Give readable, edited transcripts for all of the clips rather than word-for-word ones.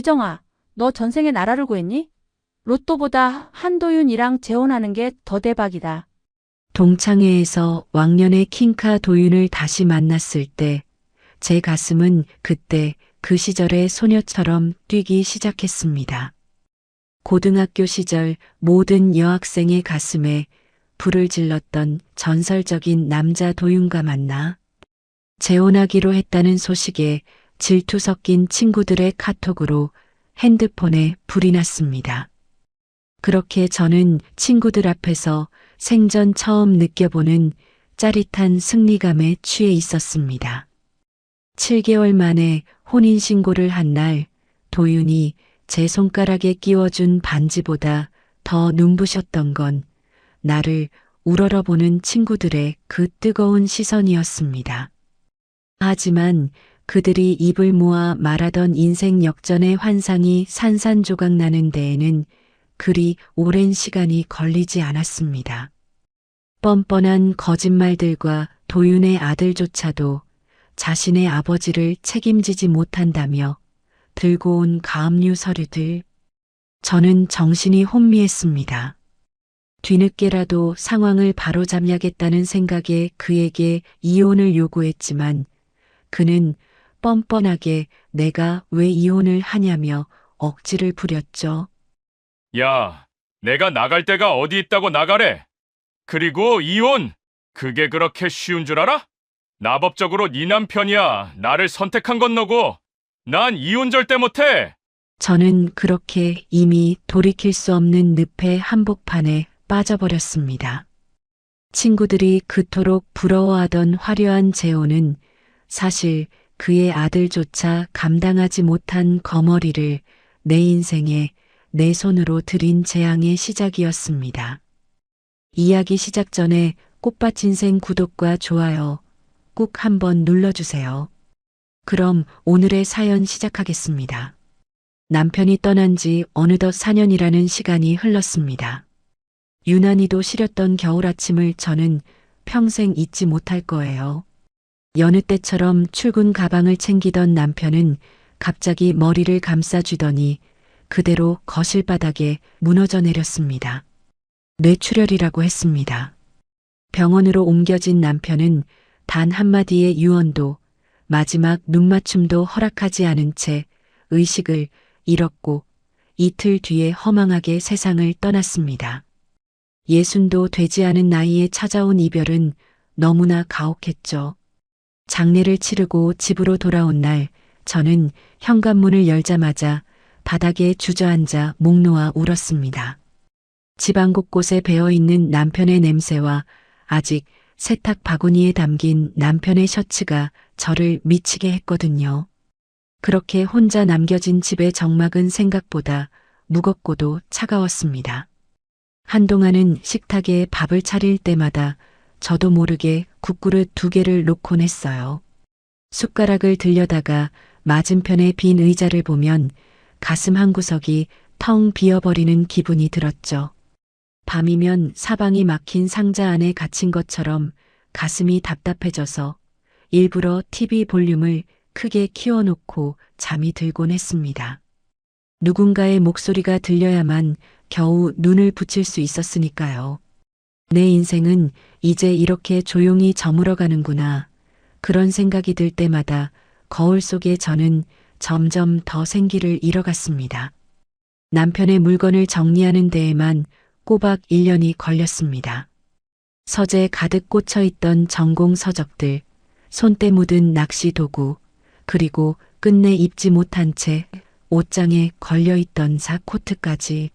미정아, 너 전생에 나라를 구했니? 로또보다 한도윤이랑 재혼하는 게 더 대박이다. 동창회에서 왕년의 킹카 도윤을 다시 만났을 때 제 가슴은 그때 그 시절의 소녀처럼 뛰기 시작했습니다. 고등학교 시절 모든 여학생의 가슴에 불을 질렀던 전설적인 남자 도윤과 만나 재혼하기로 했다는 소식에 질투 섞인 친구들의 카톡으로 핸드폰에 불이 났습니다. 그렇게 저는 친구들 앞에서 생전 처음 느껴보는 짜릿한 승리감에 취해 있었습니다. 7개월 만에 혼인신고를 한 날 도윤이 제 손가락에 끼워준 반지보다 더 눈부셨던 건 나를 우러러보는 친구들의 그 뜨거운 시선이었습니다. 하지만 그들이 입을 모아 말하던 인생 역전의 환상이 산산조각 나는 데에는 그리 오랜 시간이 걸리지 않았습니다. 뻔뻔한 거짓말들과 도윤의 아들조차도 자신의 아버지를 책임지지 못한다며 들고 온 가압류 서류들. 저는 정신이 혼미했습니다. 뒤늦게라도 상황을 바로잡아야겠다는 생각에 그에게 이혼을 요구했지만 그는 뻔뻔하게 내가 왜 이혼을 하냐며 억지를 부렸죠. 야, 내가 나갈 데가 어디 있다고 나가래. 그리고 이혼! 그게 그렇게 쉬운 줄 알아? 나법적으로 네 남편이야. 나를 선택한 건 너고. 난 이혼 절대 못해. 저는 그렇게 이미 돌이킬 수 없는 늪의 한복판에 빠져버렸습니다. 친구들이 그토록 부러워하던 화려한 재혼은 사실 그의 아들조차 감당하지 못한 거머리를 내 인생에 내 손으로 들인 재앙의 시작이었습니다. 이야기 시작 전에 꽃밭 인생 구독과 좋아요 꼭 한번 눌러주세요. 그럼 오늘의 사연 시작하겠습니다. 남편이 떠난 지 어느덧 4년이라는 시간이 흘렀습니다. 유난히도 시렸던 겨울 아침을 저는 평생 잊지 못할 거예요. 여느 때처럼 출근 가방을 챙기던 남편은 갑자기 머리를 감싸주더니 그대로 거실 바닥에 무너져 내렸습니다. 뇌출혈이라고 했습니다. 병원으로 옮겨진 남편은 단 한마디의 유언도 마지막 눈맞춤도 허락하지 않은 채 의식을 잃었고 이틀 뒤에 허망하게 세상을 떠났습니다. 60도 되지 않은 나이에 찾아온 이별은 너무나 가혹했죠. 장례를 치르고 집으로 돌아온 날 저는 현관문을 열자마자 바닥에 주저앉아 목 놓아 울었습니다. 집안 곳곳에 배어있는 남편의 냄새와 아직 세탁 바구니에 담긴 남편의 셔츠가 저를 미치게 했거든요. 그렇게 혼자 남겨진 집의 적막은 생각보다 무겁고도 차가웠습니다. 한동안은 식탁에 밥을 차릴 때마다 저도 모르게 국그릇 2개를 놓곤 했어요. 숟가락을 들여다가 맞은편의 빈 의자를 보면 가슴 한구석이 텅 비어버리는 기분이 들었죠. 밤이면 사방이 막힌 상자 안에 갇힌 것처럼 가슴이 답답해져서 일부러 TV 볼륨을 크게 키워놓고 잠이 들곤 했습니다. 누군가의 목소리가 들려야만 겨우 눈을 붙일 수 있었으니까요. 내 인생은 이제 이렇게 조용히 저물어가는구나. 그런 생각이 들 때마다 거울 속에 저는 점점 더 생기를 잃어갔습니다. 남편의 물건을 정리하는 데에만 꼬박 1년이 걸렸습니다. 서재 가득 꽂혀있던 전공 서적들, 손때 묻은 낚시 도구, 그리고 끝내 입지 못한 채 옷장에 걸려있던 사코트까지.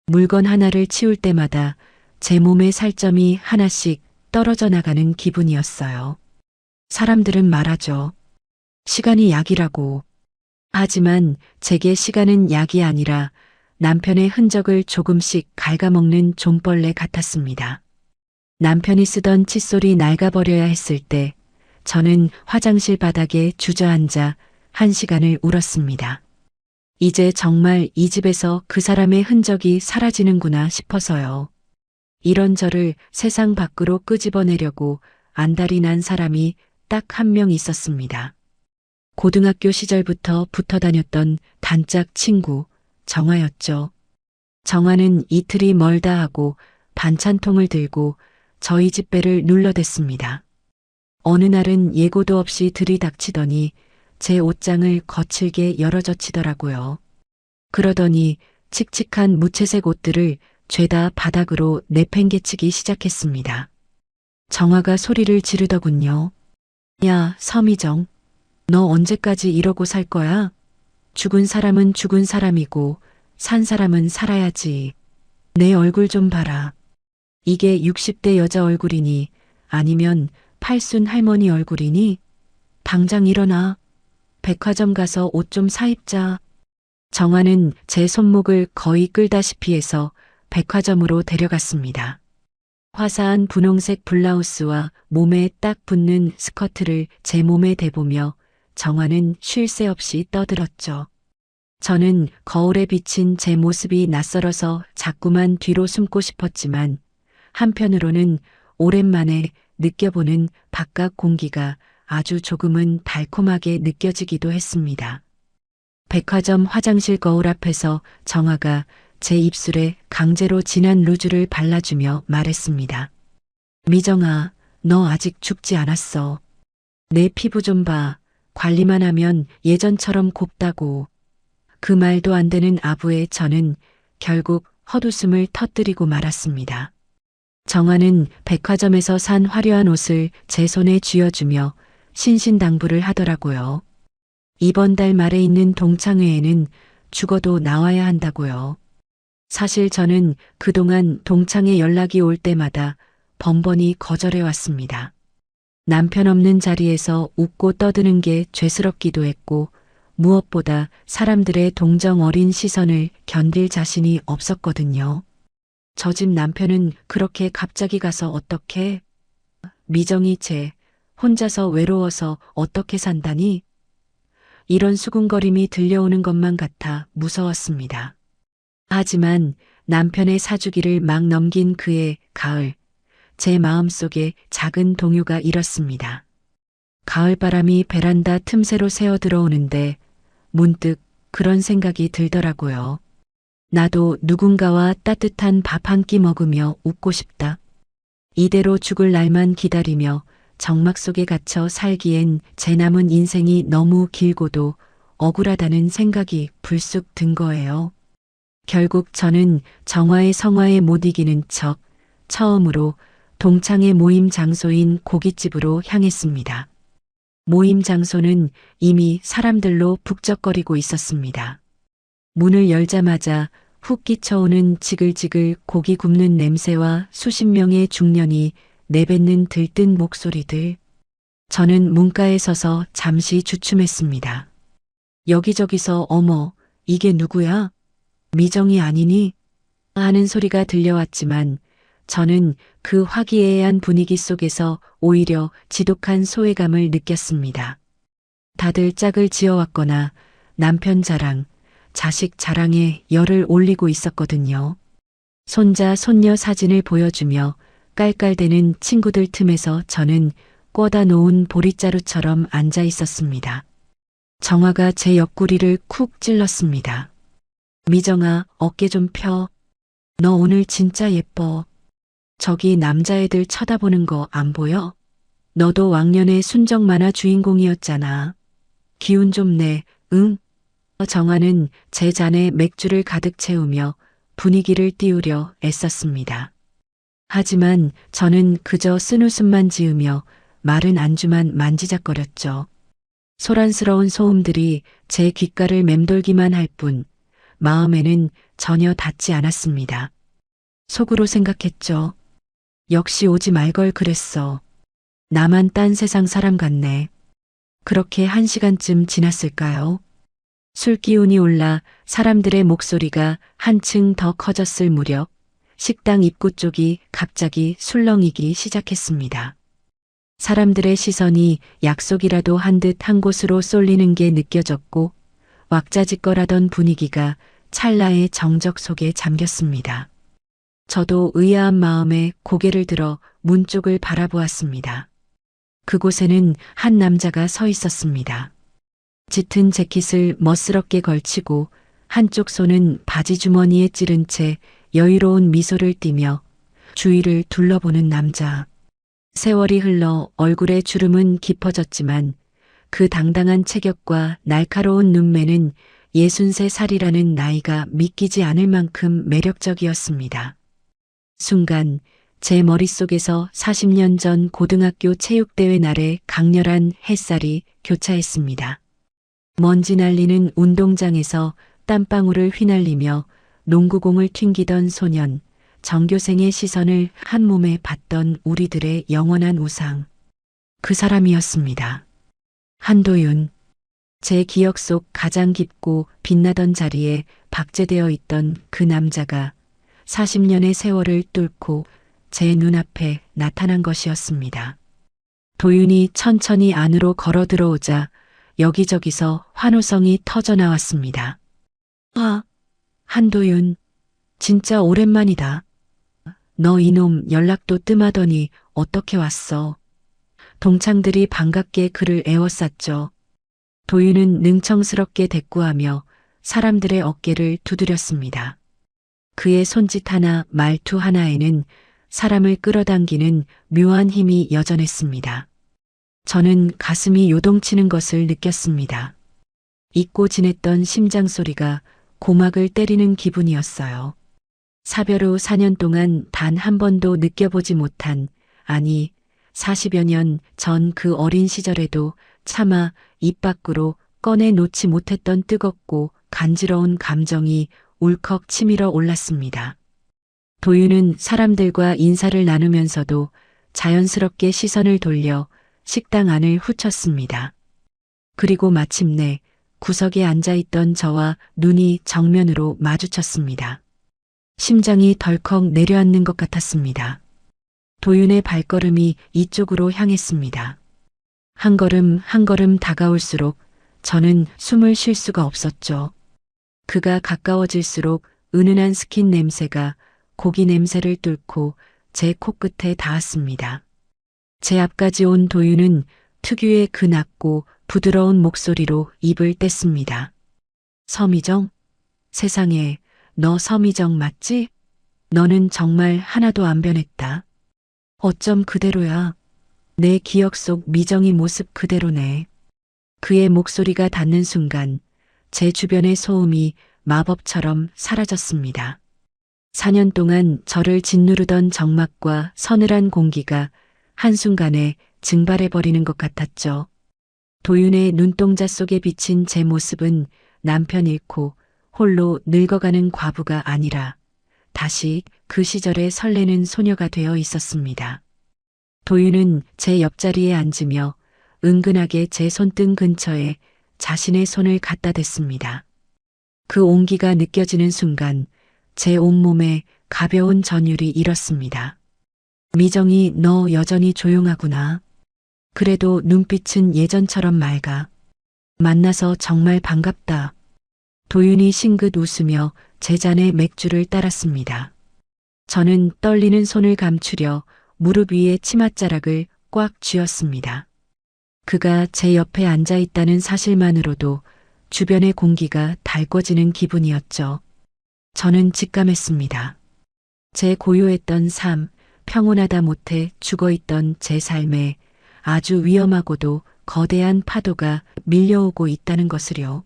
물건 하나를 치울 때마다 제 몸의 살점이 하나씩 떨어져 나가는 기분이었어요. 사람들은 말하죠. 시간이 약이라고. 하지만 제게 시간은 약이 아니라 남편의 흔적을 조금씩 갉아먹는 좀벌레 같았습니다. 남편이 쓰던 칫솔이 낡아버려야 했을 때 저는 화장실 바닥에 주저앉아 1시간을 울었습니다. 이제 정말 이 집에서 그 사람의 흔적이 사라지는구나 싶어서요. 이런 저를 세상 밖으로 끄집어내려고 안달이 난 사람이 딱 한 명 있었습니다. 고등학교 시절부터 붙어 다녔던 단짝 친구, 정화였죠. 정화는 이틀이 멀다 하고 반찬통을 들고 저희 집 배를 눌러댔습니다. 어느 날은 예고도 없이 들이닥치더니 제 옷장을 거칠게 열어젖히더라고요. 그러더니 칙칙한 무채색 옷들을 죄다 바닥으로 내팽개치기 시작했습니다. 정화가 소리를 지르더군요. 야, 서미정. 너 언제까지 이러고 살 거야? 죽은 사람은 죽은 사람이고 산 사람은 살아야지. 내 얼굴 좀 봐라. 이게 60대 여자 얼굴이니 아니면 팔순 할머니 얼굴이니? 당장 일어나. 백화점 가서 옷 좀 사입자. 정화는 제 손목을 거의 끌다시피 해서 백화점으로 데려갔습니다. 화사한 분홍색 블라우스와 몸에 딱 붙는 스커트를 제 몸에 대보며 정화는 쉴 새 없이 떠들었죠. 저는 거울에 비친 제 모습이 낯설어서 자꾸만 뒤로 숨고 싶었지만 한편으로는 오랜만에 느껴보는 바깥 공기가 아주 조금은 달콤하게 느껴지기도 했습니다. 백화점 화장실 거울 앞에서 정화가 제 입술에 강제로 진한 루즈를 발라주며 말했습니다. 미정아, 너 아직 죽지 않았어. 내 피부 좀 봐. 관리만 하면 예전처럼 곱다고. 그 말도 안 되는 아부에 저는 결국 헛웃음을 터뜨리고 말았습니다. 정화는 백화점에서 산 화려한 옷을 제 손에 쥐어주며 신신당부를 하더라고요. 이번 달 말에 있는 동창회에는 죽어도 나와야 한다고요. 사실 저는 그동안 동창회 연락이 올 때마다 번번이 거절해 왔습니다. 남편 없는 자리에서 웃고 떠드는 게 죄스럽기도 했고 무엇보다 사람들의 동정 어린 시선을 견딜 자신이 없었거든요. 저 집 남편은 그렇게 갑자기 가서 어떻게? 미정이 쟤 혼자서 외로워서 어떻게 산다니? 이런 수군거림이 들려오는 것만 같아 무서웠습니다. 하지만 남편의 사주기를 막 넘긴 그해 가을, 제 마음속에 작은 동요가 일었습니다. 가을바람이 베란다 틈새로 새어 들어오는데 문득 그런 생각이 들더라고요. 나도 누군가와 따뜻한 밥 한 끼 먹으며 웃고 싶다. 이대로 죽을 날만 기다리며 정막 속에 갇혀 살기엔 제 남은 인생이 너무 길고도 억울하다는 생각이 불쑥 든 거예요. 결국 저는 정화의 성화에 못 이기는 척 처음으로 동창회 모임 장소인 고깃집으로 향했습니다. 모임 장소는 이미 사람들로 북적거리고 있었습니다. 문을 열자마자 훅 끼쳐오는 지글지글 고기 굽는 냄새와 수십 명의 중년이 내뱉는 들뜬 목소리들. 저는 문가에 서서 잠시 주춤했습니다. 여기저기서 어머, 이게 누구야? 미정이 아니니? 하는 소리가 들려왔지만 저는 그 화기애애한 분위기 속에서 오히려 지독한 소외감을 느꼈습니다. 다들 짝을 지어왔거나 남편 자랑, 자식 자랑에 열을 올리고 있었거든요. 손자, 손녀 사진을 보여주며 깔깔대는 친구들 틈에서 저는 꽂아 놓은 보릿자루처럼 앉아 있었습니다. 정화가 제 옆구리를 쿡 찔렀습니다. 미정아, 어깨 좀 펴. 너 오늘 진짜 예뻐. 저기 남자애들 쳐다보는 거 안 보여? 너도 왕년에 순정 만화 주인공이었잖아. 기운 좀 내, 응? 정화는 제 잔에 맥주를 가득 채우며 분위기를 띄우려 애썼습니다. 하지만 저는 그저 쓴웃음만 지으며 마른 안주만 만지작거렸죠. 소란스러운 소음들이 제 귓가를 맴돌기만 할 뿐 마음에는 전혀 닿지 않았습니다. 속으로 생각했죠. 역시 오지 말 걸 그랬어. 나만 딴 세상 사람 같네. 그렇게 1시간쯤 지났을까요? 술 기운이 올라 사람들의 목소리가 한층 더 커졌을 무렵 식당 입구 쪽이 갑자기 술렁이기 시작했습니다. 사람들의 시선이 약속이라도 한 듯 한 곳으로 쏠리는 게 느껴졌고 왁자지껄하던 분위기가 찰나의 정적 속에 잠겼습니다. 저도 의아한 마음에 고개를 들어 문 쪽을 바라보았습니다. 그곳에는 한 남자가 서 있었습니다. 짙은 재킷을 멋스럽게 걸치고 한쪽 손은 바지 주머니에 찌른 채 여유로운 미소를 띠며 주위를 둘러보는 남자. 세월이 흘러 얼굴의 주름은 깊어졌지만 그 당당한 체격과 날카로운 눈매는 63살이라는 나이가 믿기지 않을 만큼 매력적이었습니다. 순간 제 머릿속에서 40년 전 고등학교 체육대회 날의 강렬한 햇살이 교차했습니다. 먼지 날리는 운동장에서 땀방울을 휘날리며 농구공을 튕기던 소년, 전교생의 시선을 한 몸에 받던 우리들의 영원한 우상. 그 사람이었습니다. 한도윤. 제 기억 속 가장 깊고 빛나던 자리에 박제되어 있던 그 남자가 40년의 세월을 뚫고 제 눈앞에 나타난 것이었습니다. 도윤이 천천히 안으로 걸어 들어오자 여기저기서 환호성이 터져 나왔습니다. 아, 한도윤, 진짜 오랜만이다. 너 이놈 연락도 뜸하더니 어떻게 왔어? 동창들이 반갑게 그를 에워쌌죠. 도윤은 능청스럽게 대꾸하며 사람들의 어깨를 두드렸습니다. 그의 손짓 하나 말투 하나에는 사람을 끌어당기는 묘한 힘이 여전했습니다. 저는 가슴이 요동치는 것을 느꼈습니다. 잊고 지냈던 심장 소리가 고막을 때리는 기분이었어요. 사별 후 4년 동안 단 한 번도 느껴보지 못한, 아니 40여 년 전 그 어린 시절에도 차마 입 밖으로 꺼내놓지 못했던 뜨겁고 간지러운 감정이 울컥 치밀어 올랐습니다. 도윤은 사람들과 인사를 나누면서도 자연스럽게 시선을 돌려 식당 안을 훑었습니다. 그리고 마침내 구석에 앉아있던 저와 눈이 정면으로 마주쳤습니다. 심장이 덜컥 내려앉는 것 같았습니다. 도윤의 발걸음이 이쪽으로 향했습니다. 한 걸음 한 걸음 다가올수록 저는 숨을 쉴 수가 없었죠. 그가 가까워질수록 은은한 스킨 냄새가 고기 냄새를 뚫고 제 코끝에 닿았습니다. 제 앞까지 온 도윤은 특유의 그 낮고 부드러운 목소리로 입을 뗐습니다. 서미정? 세상에, 너 서미정 맞지? 너는 정말 하나도 안 변했다. 어쩜 그대로야. 내 기억 속 미정이 모습 그대로네. 그의 목소리가 닿는 순간 제 주변의 소음이 마법처럼 사라졌습니다. 4년 동안 저를 짓누르던 적막과 서늘한 공기가 한순간에 증발해버리는 것 같았죠. 도윤의 눈동자 속에 비친 제 모습은 남편 잃고 홀로 늙어가는 과부가 아니라 다시 그 시절의 설레는 소녀가 되어 있었습니다. 도윤은 제 옆자리에 앉으며 은근하게 제 손등 근처에 자신의 손을 갖다 댔습니다. 그 온기가 느껴지는 순간 제 온몸에 가벼운 전율이 일었습니다. 미정이, 너 여전히 조용하구나. 그래도 눈빛은 예전처럼 맑아. 만나서 정말 반갑다. 도윤이 싱긋 웃으며 제 잔에 맥주를 따랐습니다. 저는 떨리는 손을 감추려 무릎 위에 치맛자락을 꽉 쥐었습니다. 그가 제 옆에 앉아 있다는 사실만으로도 주변의 공기가 달궈지는 기분이었죠. 저는 직감했습니다. 제 고요했던 삶, 평온하다 못해 죽어있던 제 삶에 아주 위험하고도 거대한 파도가 밀려오고 있다는 것을요.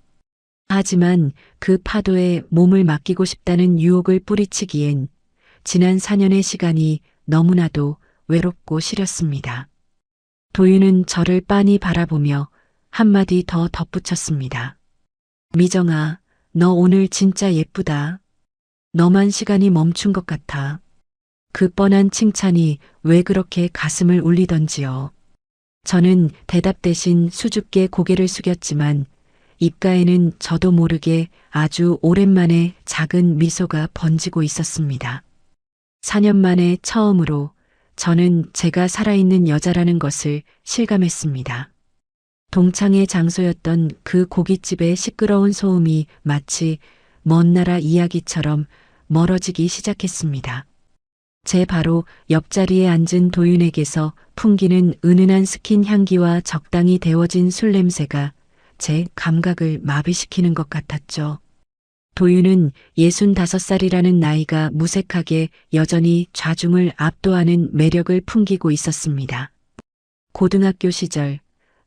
하지만 그 파도에 몸을 맡기고 싶다는 유혹을 뿌리치기엔 지난 4년의 시간이 너무나도 외롭고 시렸습니다. 도윤은 저를 빤히 바라보며 한마디 더 덧붙였습니다. 미정아, 너 오늘 진짜 예쁘다. 너만 시간이 멈춘 것 같아. 그 뻔한 칭찬이 왜 그렇게 가슴을 울리던지요. 저는 대답 대신 수줍게 고개를 숙였지만 입가에는 저도 모르게 아주 오랜만에 작은 미소가 번지고 있었습니다. 4년 만에 처음으로 저는 제가 살아있는 여자라는 것을 실감했습니다. 동창의 장소였던 그 고깃집의 시끄러운 소음이 마치 먼 나라 이야기처럼 멀어지기 시작했습니다. 제 바로 옆자리에 앉은 도윤에게서 풍기는 은은한 스킨 향기와 적당히 데워진 술 냄새가 제 감각을 마비시키는 것 같았죠. 도윤은 65살이라는 나이가 무색하게 여전히 좌중을 압도하는 매력을 풍기고 있었습니다. 고등학교 시절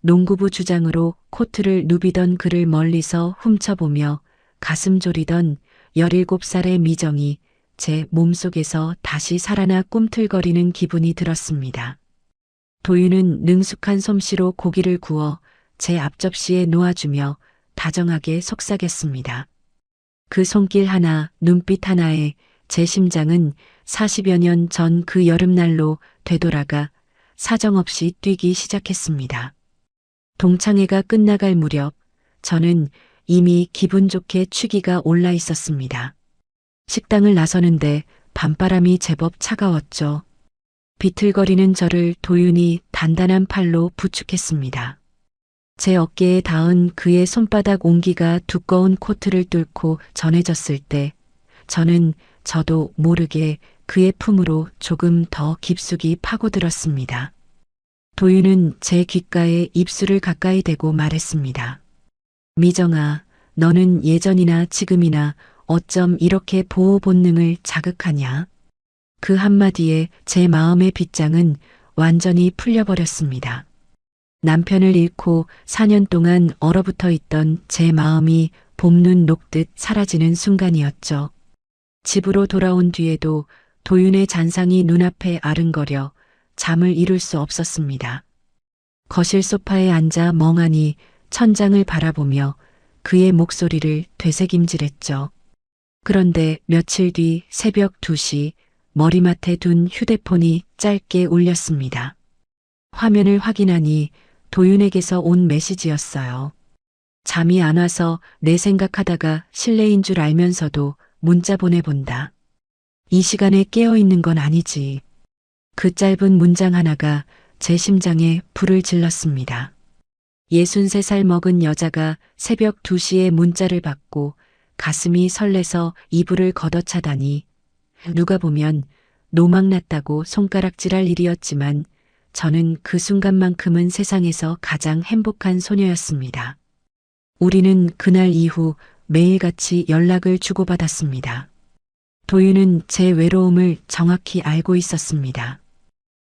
농구부 주장으로 코트를 누비던 그를 멀리서 훔쳐보며 가슴 졸이던 17살의 미정이 제 몸속에서 다시 살아나 꿈틀거리는 기분이 들었습니다. 도윤은 능숙한 솜씨로 고기를 구워 제 앞접시에 놓아주며 다정하게 속삭였습니다. 그 손길 하나, 눈빛 하나에 제 심장은 40여 년 전 그 여름날로 되돌아가 사정없이 뛰기 시작했습니다. 동창회가 끝나갈 무렵 저는 이미 기분 좋게 취기가 올라 있었습니다. 식당을 나서는데 밤바람이 제법 차가웠죠. 비틀거리는 저를 도윤이 단단한 팔로 부축했습니다. 제 어깨에 닿은 그의 손바닥 온기가 두꺼운 코트를 뚫고 전해졌을 때 저도 모르게 그의 품으로 조금 더 깊숙이 파고들었습니다. 도윤은 제 귓가에 입술을 가까이 대고 말했습니다. 미정아, 너는 예전이나 지금이나 어쩜 이렇게 보호 본능을 자극하냐? 그 한마디에 제 마음의 빗장은 완전히 풀려버렸습니다. 남편을 잃고 4년 동안 얼어붙어 있던 제 마음이 봄눈 녹듯 사라지는 순간이었죠. 집으로 돌아온 뒤에도 도윤의 잔상이 눈앞에 아른거려 잠을 이룰 수 없었습니다. 거실 소파에 앉아 멍하니 천장을 바라보며 그의 목소리를 되새김질했죠. 그런데 며칠 뒤 새벽 2시 머리맡에 둔 휴대폰이 짧게 울렸습니다. 화면을 확인하니 도윤에게서 온 메시지였어요. 잠이 안 와서 내 생각하다가 실례인 줄 알면서도 문자 보내본다. 이 시간에 깨어있는 건 아니지. 그 짧은 문장 하나가 제 심장에 불을 질렀습니다. 63살 먹은 여자가 새벽 2시에 문자를 받고 가슴이 설레서 이불을 걷어차다니 누가 보면 노망났다고 손가락질할 일이었지만 저는 그 순간만큼은 세상에서 가장 행복한 소녀였습니다. 우리는 그날 이후 매일같이 연락을 주고받았습니다. 도윤은 제 외로움을 정확히 알고 있었습니다.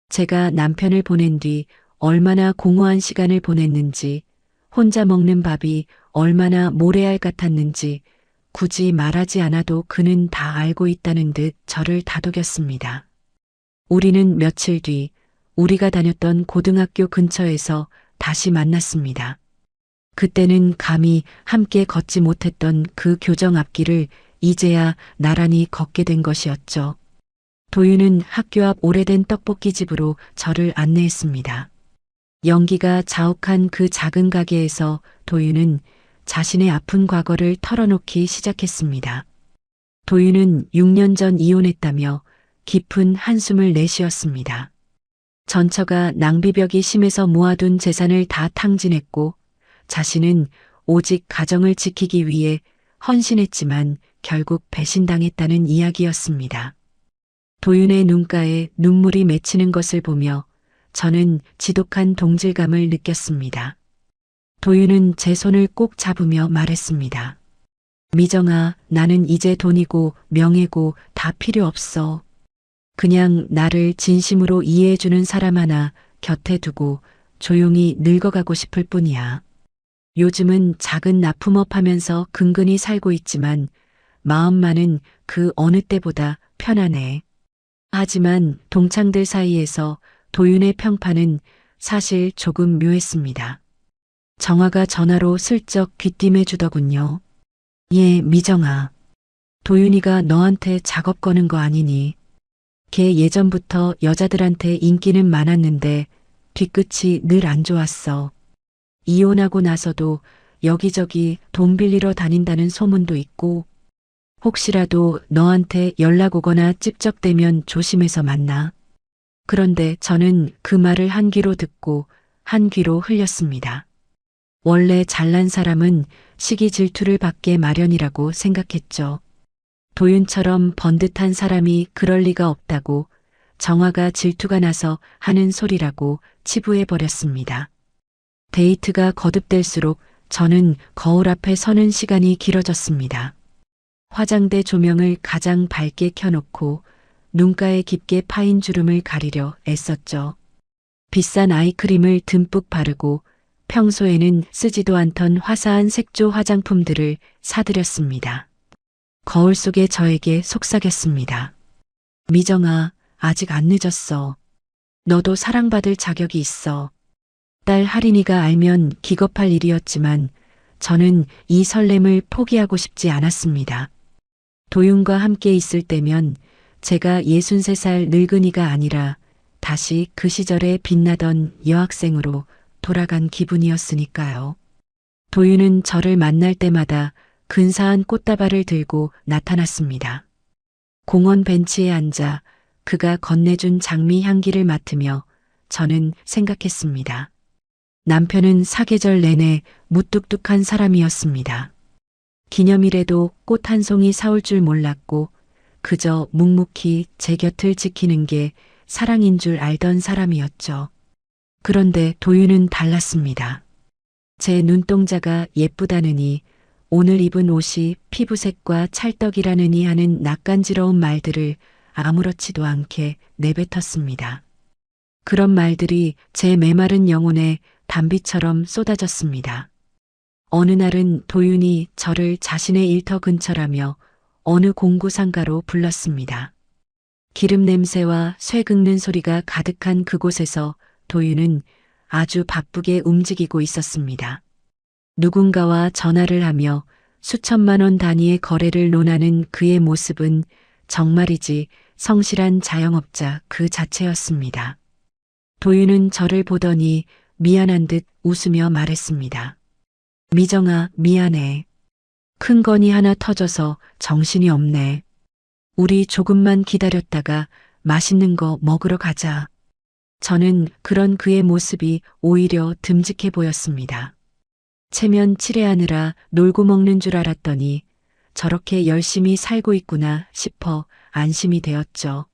제가 남편을 보낸 뒤 얼마나 공허한 시간을 보냈는지, 혼자 먹는 밥이 얼마나 모래알 같았는지 굳이 말하지 않아도 그는 다 알고 있다는 듯 저를 다독였습니다. 우리는 며칠 뒤 우리가 다녔던 고등학교 근처에서 다시 만났습니다. 그때는 감히 함께 걷지 못했던 그 교정 앞길을 이제야 나란히 걷게 된 것이었죠. 도윤은 학교 앞 오래된 떡볶이집으로 저를 안내했습니다. 연기가 자욱한 그 작은 가게에서 도윤은 자신의 아픈 과거를 털어놓기 시작했습니다. 도윤은 6년 전 이혼했다며 깊은 한숨을 내쉬었습니다. 전처가 낭비벽이 심해서 모아둔 재산을 다 탕진했고 자신은 오직 가정을 지키기 위해 헌신했지만 결국 배신당했다는 이야기였습니다. 도윤의 눈가에 눈물이 맺히는 것을 보며 저는 지독한 동질감을 느꼈습니다. 도윤은 제 손을 꼭 잡으며 말했습니다. 미정아, 나는 이제 돈이고 명예고 다 필요 없어. 그냥 나를 진심으로 이해해주는 사람 하나 곁에 두고 조용히 늙어가고 싶을 뿐이야. 요즘은 작은 납품업 하면서 근근히 살고 있지만 마음만은 그 어느 때보다 편안해. 하지만 동창들 사이에서 도윤의 평판은 사실 조금 묘했습니다. 정화가 전화로 슬쩍 귀띔해 주더군요. 예, 미정아. 도윤이가 너한테 작업 거는 거 아니니? 걔 예전부터 여자들한테 인기는 많았는데 뒤끝이 늘 안 좋았어. 이혼하고 나서도 여기저기 돈 빌리러 다닌다는 소문도 있고 혹시라도 너한테 연락 오거나 찝적대면 조심해서 만나. 그런데 저는 그 말을 한 귀로 듣고 한 귀로 흘렸습니다. 원래 잘난 사람은 시기 질투를 받게 마련이라고 생각했죠. 도윤처럼 번듯한 사람이 그럴 리가 없다고 정화가 질투가 나서 하는 소리라고 치부해버렸습니다. 데이트가 거듭될수록 저는 거울 앞에 서는 시간이 길어졌습니다. 화장대 조명을 가장 밝게 켜놓고 눈가에 깊게 파인 주름을 가리려 애썼죠. 비싼 아이크림을 듬뿍 바르고 평소에는 쓰지도 않던 화사한 색조 화장품들을 사들였습니다. 거울 속의 저에게 속삭였습니다. 미정아, 아직 안 늦었어. 너도 사랑받을 자격이 있어. 딸 하린이가 알면 기겁할 일이었지만 저는 이 설렘을 포기하고 싶지 않았습니다. 도윤과 함께 있을 때면 제가 63살 늙은이가 아니라 다시 그 시절에 빛나던 여학생으로 돌아간 기분이었으니까요. 도윤은 저를 만날 때마다 근사한 꽃다발을 들고 나타났습니다. 공원 벤치에 앉아 그가 건네준 장미 향기를 맡으며 저는 생각했습니다. 남편은 사계절 내내 무뚝뚝한 사람이었습니다. 기념일에도 꽃 한 송이 사올 줄 몰랐고 그저 묵묵히 제 곁을 지키는 게 사랑인 줄 알던 사람이었죠. 그런데 도윤은 달랐습니다. 제 눈동자가 예쁘다느니 오늘 입은 옷이 피부색과 찰떡이라느니 하는 낯간지러운 말들을 아무렇지도 않게 내뱉었습니다. 그런 말들이 제 메마른 영혼에 단비처럼 쏟아졌습니다. 어느 날은 도윤이 저를 자신의 일터 근처라며 어느 공구상가로 불렀습니다. 기름 냄새와 쇠 긁는 소리가 가득한 그곳에서 도윤은 아주 바쁘게 움직이고 있었습니다. 누군가와 전화를 하며 수천만 원 단위의 거래를 논하는 그의 모습은 정말이지 성실한 자영업자 그 자체였습니다. 도윤은 저를 보더니 미안한 듯 웃으며 말했습니다. 미정아, 미안해. 큰 건이 하나 터져서 정신이 없네. 우리 조금만 기다렸다가 맛있는 거 먹으러 가자. 저는 그런 그의 모습이 오히려 듬직해 보였습니다. 체면 칠해하느라 놀고 먹는 줄 알았더니 저렇게 열심히 살고 있구나 싶어 안심이 되었죠.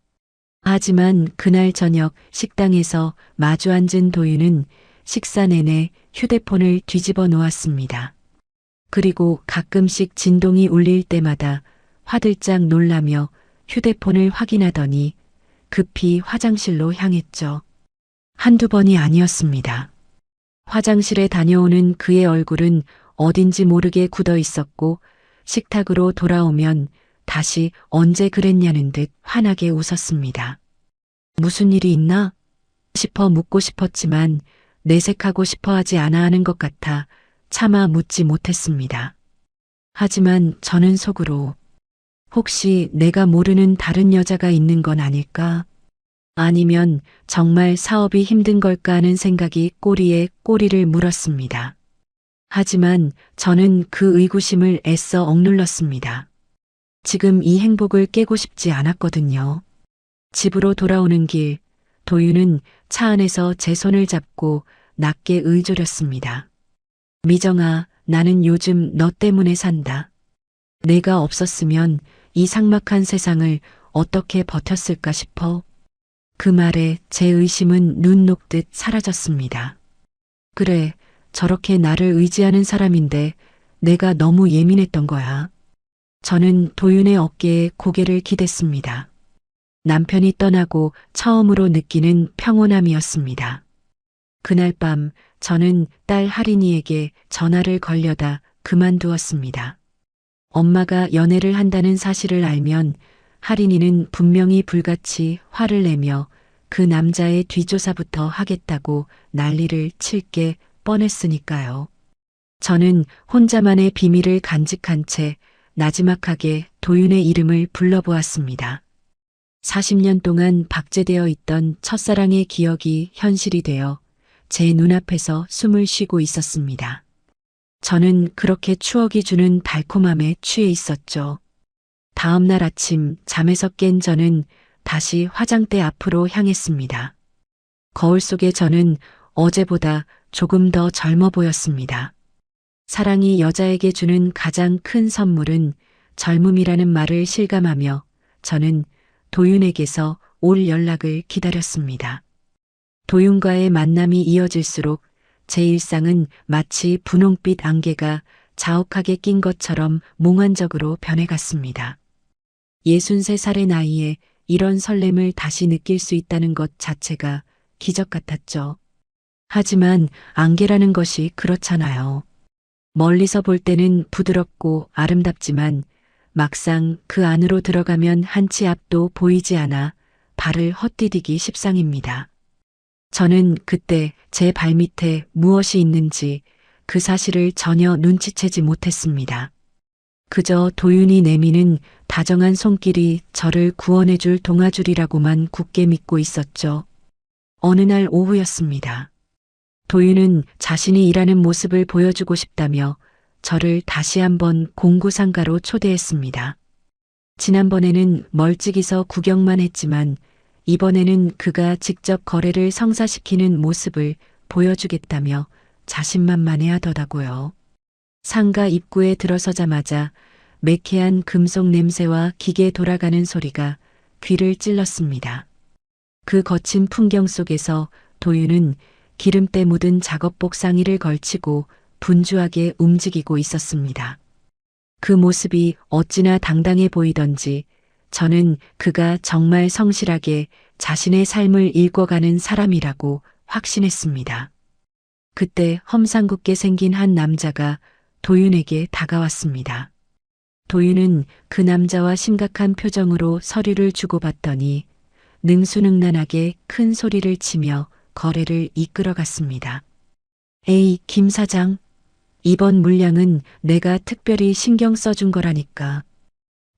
하지만 그날 저녁 식당에서 마주 앉은 도윤은 식사 내내 휴대폰을 뒤집어 놓았습니다. 그리고 가끔씩 진동이 울릴 때마다 화들짝 놀라며 휴대폰을 확인하더니 급히 화장실로 향했죠. 한두 번이 아니었습니다. 화장실에 다녀오는 그의 얼굴은 어딘지 모르게 굳어 있었고 식탁으로 돌아오면 다시 언제 그랬냐는 듯 환하게 웃었습니다. 무슨 일이 있나 싶어 묻고 싶었지만 내색하고 싶어 하지 않아 하는 것 같아 차마 묻지 못했습니다. 하지만 저는 속으로 혹시 내가 모르는 다른 여자가 있는 건 아닐까? 아니면 정말 사업이 힘든 걸까 하는 생각이 꼬리에 꼬리를 물었습니다. 하지만 저는 그 의구심을 애써 억눌렀습니다. 지금 이 행복을 깨고 싶지 않았거든요. 집으로 돌아오는 길, 도윤은 차 안에서 제 손을 잡고 낮게 의조렸습니다. 미정아, 나는 요즘 너 때문에 산다. 내가 없었으면 이 삭막한 세상을 어떻게 버텼을까 싶어. 그 말에 제 의심은 눈 녹듯 사라졌습니다. 그래, 저렇게 나를 의지하는 사람인데 내가 너무 예민했던 거야. 저는 도윤의 어깨에 고개를 기댔습니다. 남편이 떠나고 처음으로 느끼는 평온함이었습니다. 그날 밤 저는 딸 하린이에게 전화를 걸려다 그만두었습니다. 엄마가 연애를 한다는 사실을 알면 하린이는 분명히 불같이 화를 내며 그 남자의 뒷조사부터 하겠다고 난리를 칠 게 뻔했으니까요. 저는 혼자만의 비밀을 간직한 채 나지막하게 도윤의 이름을 불러보았습니다. 40년 동안 박제되어 있던 첫사랑의 기억이 현실이 되어 제 눈앞에서 숨을 쉬고 있었습니다. 저는 그렇게 추억이 주는 달콤함에 취해 있었죠. 다음 날 아침 잠에서 깬 저는 다시 화장대 앞으로 향했습니다. 거울 속에 저는 어제보다 조금 더 젊어 보였습니다. 사랑이 여자에게 주는 가장 큰 선물은 젊음이라는 말을 실감하며 저는 도윤에게서 올 연락을 기다렸습니다. 도윤과의 만남이 이어질수록 제 일상은 마치 분홍빛 안개가 자욱하게 낀 것처럼 몽환적으로 변해갔습니다. 63살의 나이에 이런 설렘을 다시 느낄 수 있다는 것 자체가 기적 같았죠. 하지만 안개라는 것이 그렇잖아요. 멀리서 볼 때는 부드럽고 아름답지만 막상 그 안으로 들어가면 한 치 앞도 보이지 않아 발을 헛디디기 십상입니다. 저는 그때 제 발밑에 무엇이 있는지 그 사실을 전혀 눈치채지 못했습니다. 그저 도윤이 내미는 다정한 손길이 저를 구원해줄 동아줄이라고만 굳게 믿고 있었죠. 어느 날 오후였습니다. 도윤은 자신이 일하는 모습을 보여주고 싶다며 저를 다시 한번 공구상가로 초대했습니다. 지난번에는 멀찍이서 구경만 했지만 이번에는 그가 직접 거래를 성사시키는 모습을 보여주겠다며 자신만만해하더라고요. 상가 입구에 들어서자마자 매캐한 금속 냄새와 기계 돌아가는 소리가 귀를 찔렀습니다. 그 거친 풍경 속에서 도윤은 기름때 묻은 작업복 상의를 걸치고 분주하게 움직이고 있었습니다. 그 모습이 어찌나 당당해 보이던지 저는 그가 정말 성실하게 자신의 삶을 읽어가는 사람이라고 확신했습니다. 그때 험상궂게 생긴 한 남자가 도윤에게 다가왔습니다. 도윤은 그 남자와 심각한 표정으로 서류를 주고받더니 능수능란하게 큰 소리를 치며 거래를 이끌어갔습니다. 에이, 김 사장. 이번 물량은 내가 특별히 신경 써준 거라니까.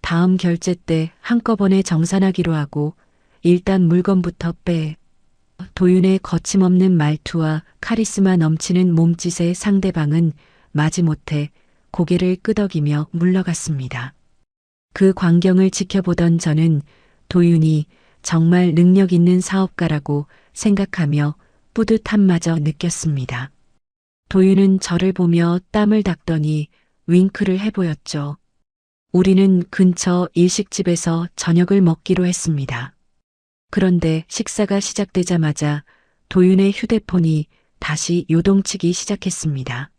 다음 결제 때 한꺼번에 정산하기로 하고 일단 물건부터 빼. 도윤의 거침없는 말투와 카리스마 넘치는 몸짓에 상대방은 마지못해 고개를 끄덕이며 물러갔습니다. 그 광경을 지켜보던 저는 도윤이 정말 능력 있는 사업가라고 생각하며 뿌듯함마저 느꼈습니다. 도윤은 저를 보며 땀을 닦더니 윙크를 해보였죠. 우리는 근처 일식집에서 저녁을 먹기로 했습니다. 그런데 식사가 시작되자마자 도윤의 휴대폰이 다시 요동치기 시작했습니다.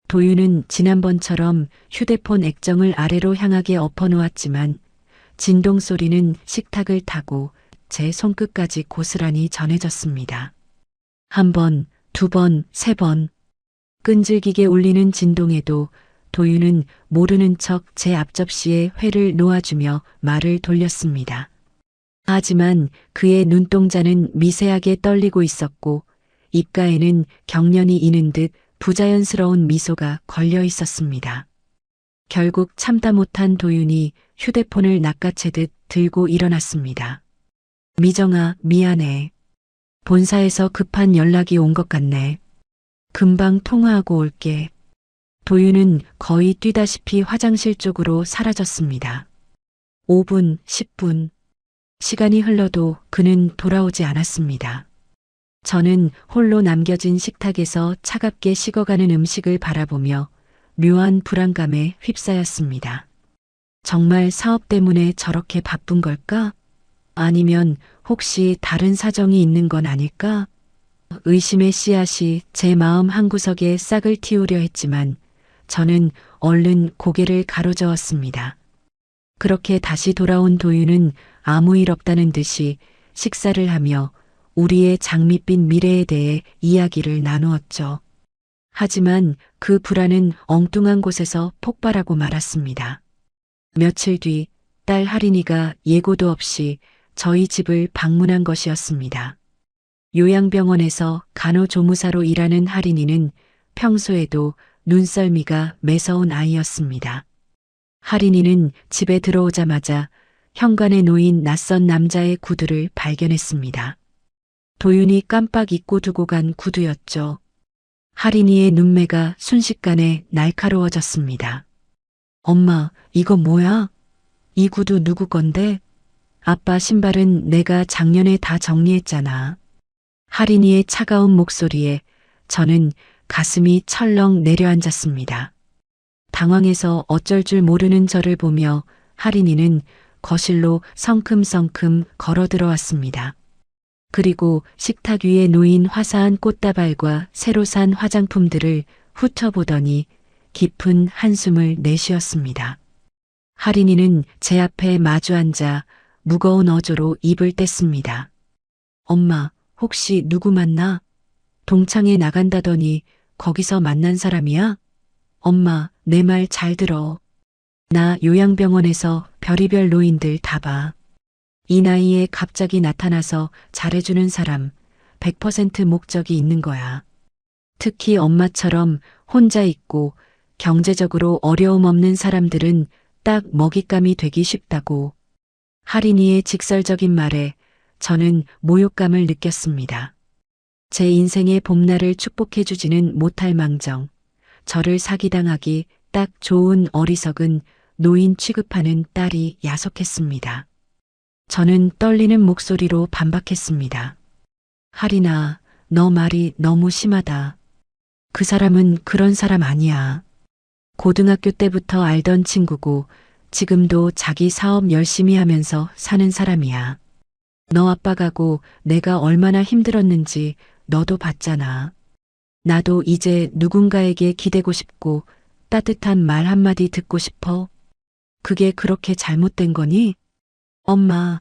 도윤은 지난번처럼 휴대폰 액정을 아래로 향하게 엎어놓았지만 진동 소리는 식탁을 타고 제 손끝까지 고스란히 전해졌습니다. 한 번, 두 번, 세 번. 끈질기게 울리는 진동에도 도윤은 모르는 척 제 앞접시에 회를 놓아주며 말을 돌렸습니다. 하지만 그의 눈동자는 미세하게 떨리고 있었고 입가에는 경련이 이는 듯 부자연스러운 미소가 걸려 있었습니다. 결국 참다 못한 도윤이 휴대폰을 낚아채듯 들고 일어났습니다. 미정아, 미안해. 본사에서 급한 연락이 온 것 같네. 금방 통화하고 올게. 도윤은 거의 뛰다시피 화장실 쪽으로 사라졌습니다. 5분, 10분. 시간이 흘러도 그는 돌아오지 않았습니다. 저는 홀로 남겨진 식탁에서 차갑게 식어가는 음식을 바라보며 묘한 불안감에 휩싸였습니다. 정말 사업 때문에 저렇게 바쁜 걸까? 아니면 혹시 다른 사정이 있는 건 아닐까? 의심의 씨앗이 제 마음 한구석에 싹을 틔우려 했지만 저는 얼른 고개를 가로저었습니다. 그렇게 다시 돌아온 도윤은 아무 일 없다는 듯이 식사를 하며 우리의 장밋빛 미래에 대해 이야기를 나누었죠. 하지만 그 불안은 엉뚱한 곳에서 폭발하고 말았습니다. 며칠 뒤 딸 하린이가 예고도 없이 저희 집을 방문한 것이었습니다. 요양병원에서 간호조무사로 일하는 하린이는 평소에도 눈썰미가 매서운 아이였습니다. 하린이는 집에 들어오자마자 현관에 놓인 낯선 남자의 구두를 발견했습니다. 도윤이 깜빡 잊고 두고 간 구두였죠. 하린이의 눈매가 순식간에 날카로워졌습니다. 엄마, 이거 뭐야? 이 구두 누구 건데? 아빠 신발은 내가 작년에 다 정리했잖아. 하린이의 차가운 목소리에 저는 가슴이 철렁 내려앉았습니다. 당황해서 어쩔 줄 모르는 저를 보며 하린이는 거실로 성큼성큼 걸어 들어왔습니다. 그리고 식탁 위에 놓인 화사한 꽃다발과 새로 산 화장품들을 훑어보더니 깊은 한숨을 내쉬었습니다. 할인이는 제 앞에 마주 앉아 무거운 어조로 입을 뗐습니다. 엄마, 혹시 누구 만나? 동창회 나간다더니 거기서 만난 사람이야? 엄마, 내 말 잘 들어. 나 요양병원에서 별의별 노인들 다 봐. 이 나이에 갑자기 나타나서 잘해주는 사람 100% 목적이 있는 거야. 특히 엄마처럼 혼자 있고 경제적으로 어려움 없는 사람들은 딱 먹잇감이 되기 쉽다고. 할인이의 직설적인 말에 저는 모욕감을 느꼈습니다. 제 인생의 봄날을 축복해주지는 못할 망정, 저를 사기당하기 딱 좋은 어리석은 노인 취급하는 딸이 야속했습니다. 저는 떨리는 목소리로 반박했습니다. 할인아, 너 말이 너무 심하다. 그 사람은 그런 사람 아니야. 고등학교 때부터 알던 친구고 지금도 자기 사업 열심히 하면서 사는 사람이야. 너 아빠 가고 내가 얼마나 힘들었는지 너도 봤잖아. 나도 이제 누군가에게 기대고 싶고 따뜻한 말 한마디 듣고 싶어. 그게 그렇게 잘못된 거니? 엄마,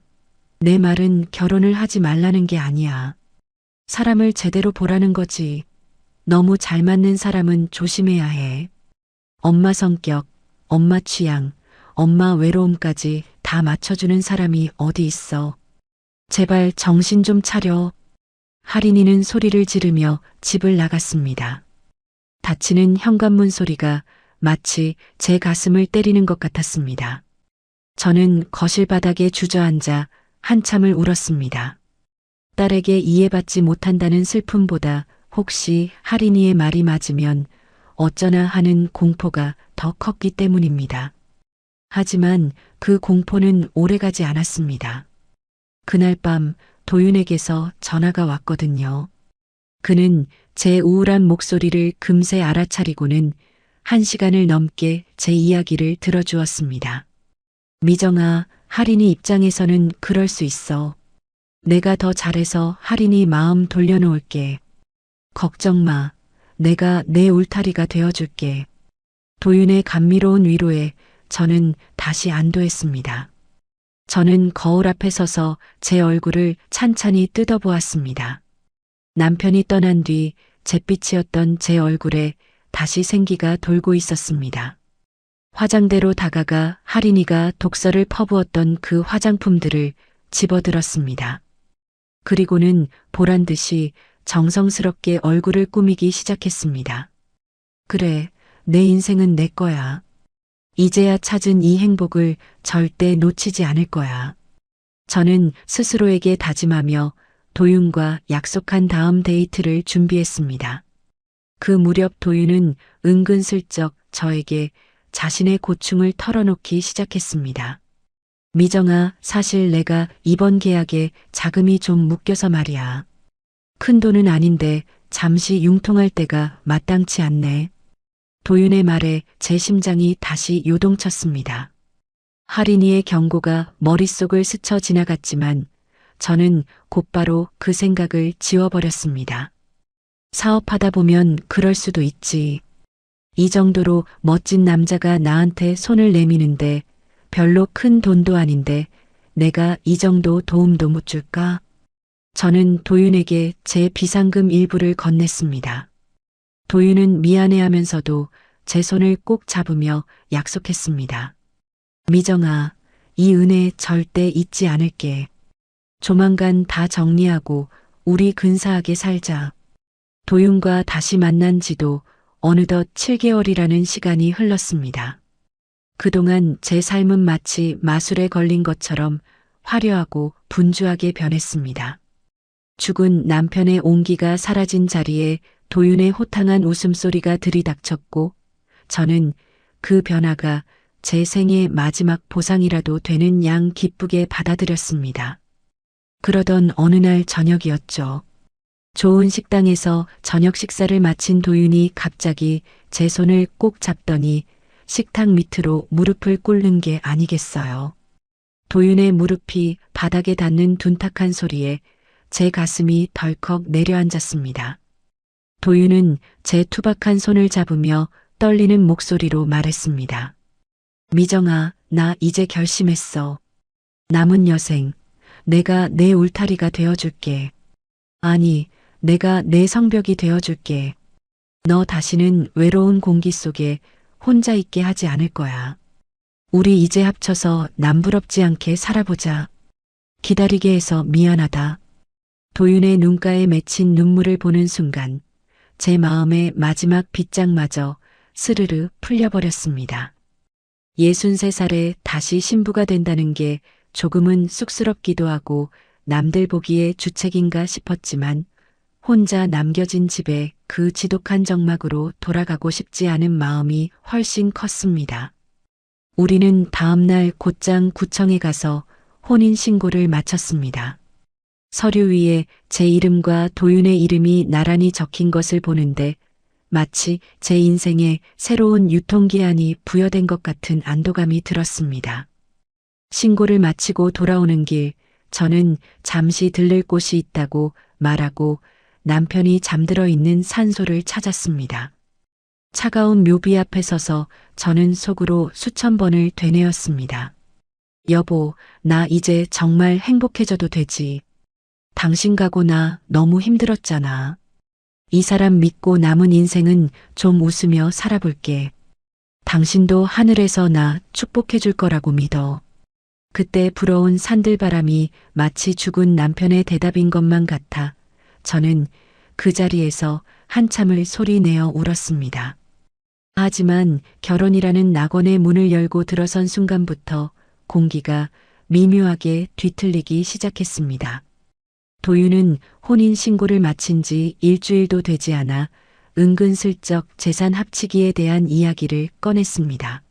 내 말은 결혼을 하지 말라는 게 아니야. 사람을 제대로 보라는 거지. 너무 잘 맞는 사람은 조심해야 해. 엄마 성격, 엄마 취향, 엄마 외로움까지 다 맞춰주는 사람이 어디 있어. 제발 정신 좀 차려. 할인이는 소리를 지르며 집을 나갔습니다. 닫히는 현관문 소리가 마치 제 가슴을 때리는 것 같았습니다. 저는 거실 바닥에 주저앉아 한참을 울었습니다. 딸에게 이해받지 못한다는 슬픔보다 혹시 할인이의 말이 맞으면 어쩌나 하는 공포가 더 컸기 때문입니다. 하지만 그 공포는 오래가지 않았습니다. 그날 밤 도윤에게서 전화가 왔거든요. 그는 제 우울한 목소리를 금세 알아차리고는 1시간을 넘게 제 이야기를 들어주었습니다. 미정아, 할인이 입장에서는 그럴 수 있어. 내가 더 잘해서 할인이 마음 돌려놓을게. 걱정 마. 내가 내 울타리가 되어줄게. 도윤의 감미로운 위로에 저는 다시 안도했습니다. 저는 거울 앞에 서서 제 얼굴을 찬찬히 뜯어보았습니다. 남편이 떠난 뒤 잿빛이었던 제 얼굴에 다시 생기가 돌고 있었습니다. 화장대로 다가가 할인이가 독서를 퍼부었던 그 화장품들을 집어들었습니다. 그리고는 보란 듯이 정성스럽게 얼굴을 꾸미기 시작했습니다. 그래, 내 인생은 내 거야. 이제야 찾은 이 행복을 절대 놓치지 않을 거야. 저는 스스로에게 다짐하며 도윤과 약속한 다음 데이트를 준비했습니다. 그 무렵 도윤은 은근슬쩍 저에게 자신의 고충을 털어놓기 시작했습니다. 미정아, 사실 내가 이번 계약에 자금이 좀 묶여서 말이야. 큰 돈은 아닌데 잠시 융통할 때가 마땅치 않네. 도윤의 말에 제 심장이 다시 요동쳤습니다. 할인이의 경고가 머릿속을 스쳐 지나갔지만 저는 곧바로 그 생각을 지워버렸습니다. 사업하다 보면 그럴 수도 있지. 이 정도로 멋진 남자가 나한테 손을 내미는데 별로 큰 돈도 아닌데 내가 이 정도 도움도 못 줄까? 저는 도윤에게 제 비상금 일부를 건넸습니다. 도윤은 미안해하면서도 제 손을 꼭 잡으며 약속했습니다. 미정아, 이 은혜 절대 잊지 않을게. 조만간 다 정리하고 우리 근사하게 살자. 도윤과 다시 만난 지도 어느덧 7개월이라는 시간이 흘렀습니다. 그동안 제 삶은 마치 마술에 걸린 것처럼 화려하고 분주하게 변했습니다. 죽은 남편의 온기가 사라진 자리에 도윤의 호탕한 웃음소리가 들이닥쳤고 저는 그 변화가 제 생의 마지막 보상이라도 되는 양 기쁘게 받아들였습니다. 그러던 어느 날 저녁이었죠. 좋은 식당에서 저녁 식사를 마친 도윤이 갑자기 제 손을 꼭 잡더니 식탁 밑으로 무릎을 꿇는 게 아니겠어요. 도윤의 무릎이 바닥에 닿는 둔탁한 소리에 제 가슴이 덜컥 내려앉았습니다. 도윤은 제 투박한 손을 잡으며 떨리는 목소리로 말했습니다. 미정아, 나 이제 결심했어. 남은 여생, 내가 내 울타리가 되어줄게. 아니, 내가 내 성벽이 되어줄게. 너 다시는 외로운 공기 속에 혼자 있게 하지 않을 거야. 우리 이제 합쳐서 남부럽지 않게 살아보자. 기다리게 해서 미안하다. 도윤의 눈가에 맺힌 눈물을 보는 순간 제 마음의 마지막 빗장마저 스르르 풀려버렸습니다. 63살에 다시 신부가 된다는 게 조금은 쑥스럽기도 하고 남들 보기에 주책인가 싶었지만 혼자 남겨진 집에 그 지독한 정막으로 돌아가고 싶지 않은 마음이 훨씬 컸습니다. 우리는 다음날 곧장 구청에 가서 혼인신고를 마쳤습니다. 서류 위에 제 이름과 도윤의 이름이 나란히 적힌 것을 보는데 마치 제 인생에 새로운 유통기한이 부여된 것 같은 안도감이 들었습니다. 신고를 마치고 돌아오는 길, 저는 잠시 들를 곳이 있다고 말하고 남편이 잠들어 있는 산소를 찾았습니다. 차가운 묘비 앞에 서서 저는 속으로 수천 번을 되뇌었습니다. 여보, 나 이제 정말 행복해져도 되지. 당신 가고 나 너무 힘들었잖아. 이 사람 믿고 남은 인생은 좀 웃으며 살아볼게. 당신도 하늘에서 나 축복해 줄 거라고 믿어. 그때 불어온 산들바람이 마치 죽은 남편의 대답인 것만 같아 저는 그 자리에서 한참을 소리내어 울었습니다. 하지만 결혼이라는 낙원의 문을 열고 들어선 순간부터 공기가 미묘하게 뒤틀리기 시작했습니다. 도윤은 혼인신고를 마친 지 일주일도 되지 않아 은근슬쩍 재산 합치기에 대한 이야기를 꺼냈습니다.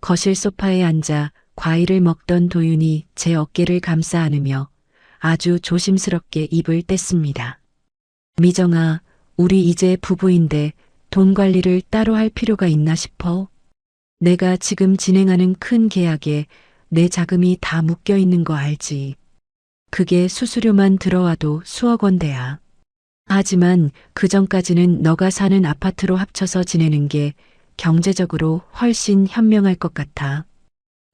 거실 소파에 앉아 과일을 먹던 도윤이 제 어깨를 감싸 안으며 아주 조심스럽게 입을 뗐습니다. 미정아, 우리 이제 부부인데 돈 관리를 따로 할 필요가 있나 싶어? 내가 지금 진행하는 큰 계약에 내 자금이 다 묶여 있는 거 알지? 그게 수수료만 들어와도 수억 원대야. 하지만 그 전까지는 너가 사는 아파트로 합쳐서 지내는 게 경제적으로 훨씬 현명할 것 같아.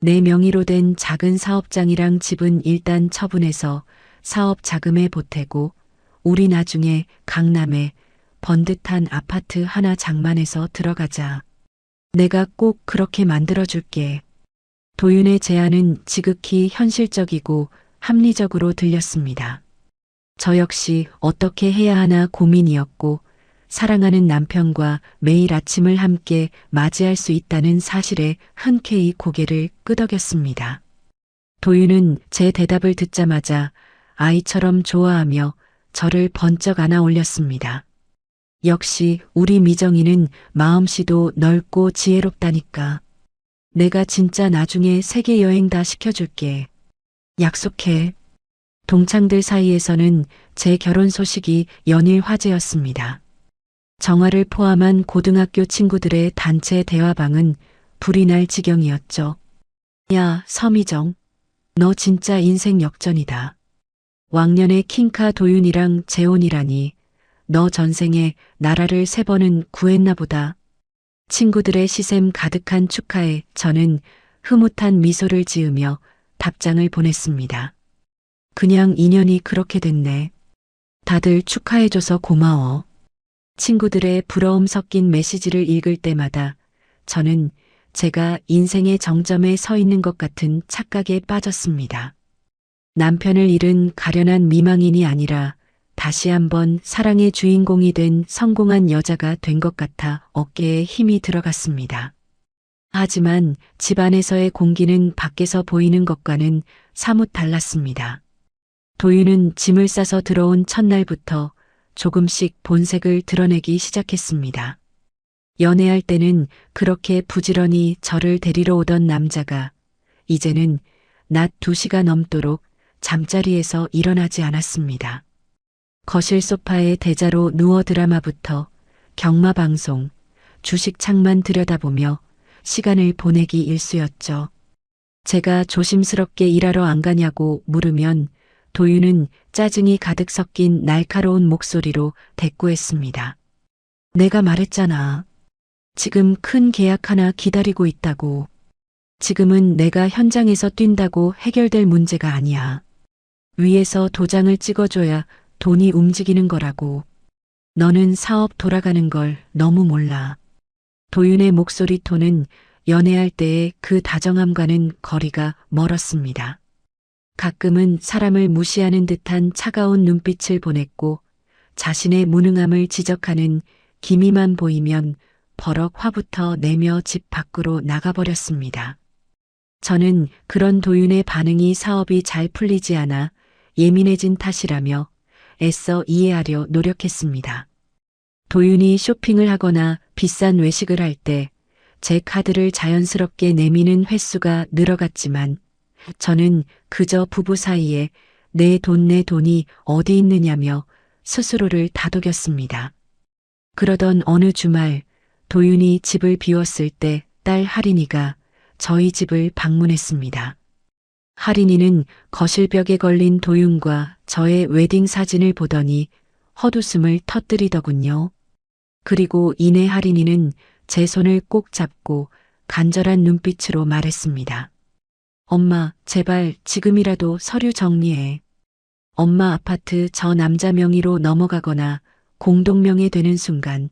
내 명의로 된 작은 사업장이랑 집은 일단 처분해서 사업 자금에 보태고 우리 나중에 강남에 번듯한 아파트 하나 장만해서 들어가자. 내가 꼭 그렇게 만들어줄게. 도윤의 제안은 지극히 현실적이고 합리적으로 들렸습니다. 저 역시 어떻게 해야 하나 고민이었고 사랑하는 남편과 매일 아침을 함께 맞이할 수 있다는 사실에 흔쾌히 고개를 끄덕였습니다. 도윤은 제 대답을 듣자마자 아이처럼 좋아하며 저를 번쩍 안아 올렸습니다. 역시 우리 미정이는 마음씨도 넓고 지혜롭다니까. 내가 진짜 나중에 세계 여행 다 시켜줄게. 약속해. 동창들 사이에서는 제 결혼 소식이 연일 화제였습니다. 정아를 포함한 고등학교 친구들의 단체 대화방은 불이 날 지경이었죠. 야, 서미정. 너 진짜 인생 역전이다. 왕년에 킹카 도윤이랑 재혼이라니. 너 전생에 나라를 3번은 구했나 보다. 친구들의 시샘 가득한 축하에 저는 흐뭇한 미소를 지으며 답장을 보냈습니다. 그냥 인연이 그렇게 됐네. 다들 축하해줘서 고마워. 친구들의 부러움 섞인 메시지를 읽을 때마다 저는 제가 인생의 정점에 서 있는 것 같은 착각에 빠졌습니다. 남편을 잃은 가련한 미망인이 아니라 다시 한번 사랑의 주인공이 된 성공한 여자가 된 것 같아 어깨에 힘이 들어갔습니다. 하지만 집 안에서의 공기는 밖에서 보이는 것과는 사뭇 달랐습니다. 도윤은 짐을 싸서 들어온 첫날부터 조금씩 본색을 드러내기 시작했습니다. 연애할 때는 그렇게 부지런히 저를 데리러 오던 남자가 이제는 낮 2시가 넘도록 잠자리에서 일어나지 않았습니다. 거실 소파에 대자로 누워 드라마부터 경마방송, 주식 창만 들여다보며 시간을 보내기 일쑤였죠. 제가 조심스럽게 일하러 안 가냐고 물으면 도윤은 짜증이 가득 섞인 날카로운 목소리로 대꾸했습니다. 내가 말했잖아. 지금 큰 계약 하나 기다리고 있다고. 지금은 내가 현장에서 뛴다고 해결될 문제가 아니야. 위에서 도장을 찍어줘야 돈이 움직이는 거라고. 너는 사업 돌아가는 걸 너무 몰라. 도윤의 목소리 톤은 연애할 때의 그 다정함과는 거리가 멀었습니다. 가끔은 사람을 무시하는 듯한 차가운 눈빛을 보냈고 자신의 무능함을 지적하는 기미만 보이면 버럭 화부터 내며 집 밖으로 나가버렸습니다. 저는 그런 도윤의 반응이 사업이 잘 풀리지 않아 예민해진 탓이라며 애써 이해하려 노력했습니다. 도윤이 쇼핑을 하거나 비싼 외식을 할 때 제 카드를 자연스럽게 내미는 횟수가 늘어갔지만 저는 그저 부부 사이에 내 돈이 어디 있느냐며 스스로를 다독였습니다. 그러던 어느 주말 도윤이 집을 비웠을 때 딸 하린이가 저희 집을 방문했습니다. 하린이는 거실벽에 걸린 도윤과 저의 웨딩 사진을 보더니 헛웃음을 터뜨리더군요. 그리고 이내 하린이는 제 손을 꼭 잡고 간절한 눈빛으로 말했습니다. 엄마, 제발 지금이라도 서류 정리해. 엄마 아파트 저 남자 명의로 넘어가거나 공동명의 되는 순간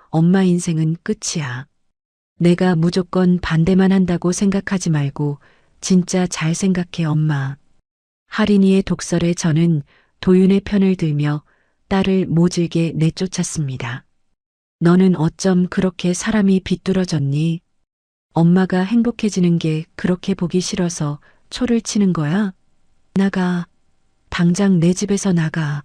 엄마 인생은 끝이야. 내가 무조건 반대만 한다고 생각하지 말고 진짜 잘 생각해, 엄마. 하린이의 독설에 저는 도윤의 편을 들며 딸을 모질게 내쫓았습니다. 너는 어쩜 그렇게 사람이 비뚤어졌니? 엄마가 행복해지는 게 그렇게 보기 싫어서 초를 치는 거야? 나가. 당장 내 집에서 나가.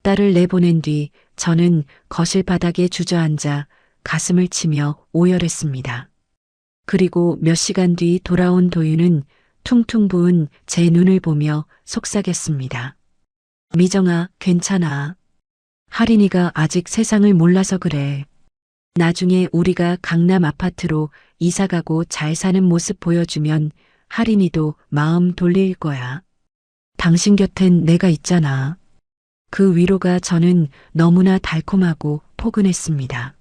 딸을 내보낸 뒤 저는 거실 바닥에 주저앉아 가슴을 치며 오열했습니다. 그리고 몇 시간 뒤 돌아온 도윤은 퉁퉁 부은 제 눈을 보며 속삭였습니다. 미정아, 괜찮아. 하린이가 아직 세상을 몰라서 그래. 나중에 우리가 강남 아파트로 이사가고 잘 사는 모습 보여주면 하린이도 마음 돌릴 거야. 당신 곁엔 내가 있잖아. 그 위로가 저는 너무나 달콤하고 포근했습니다.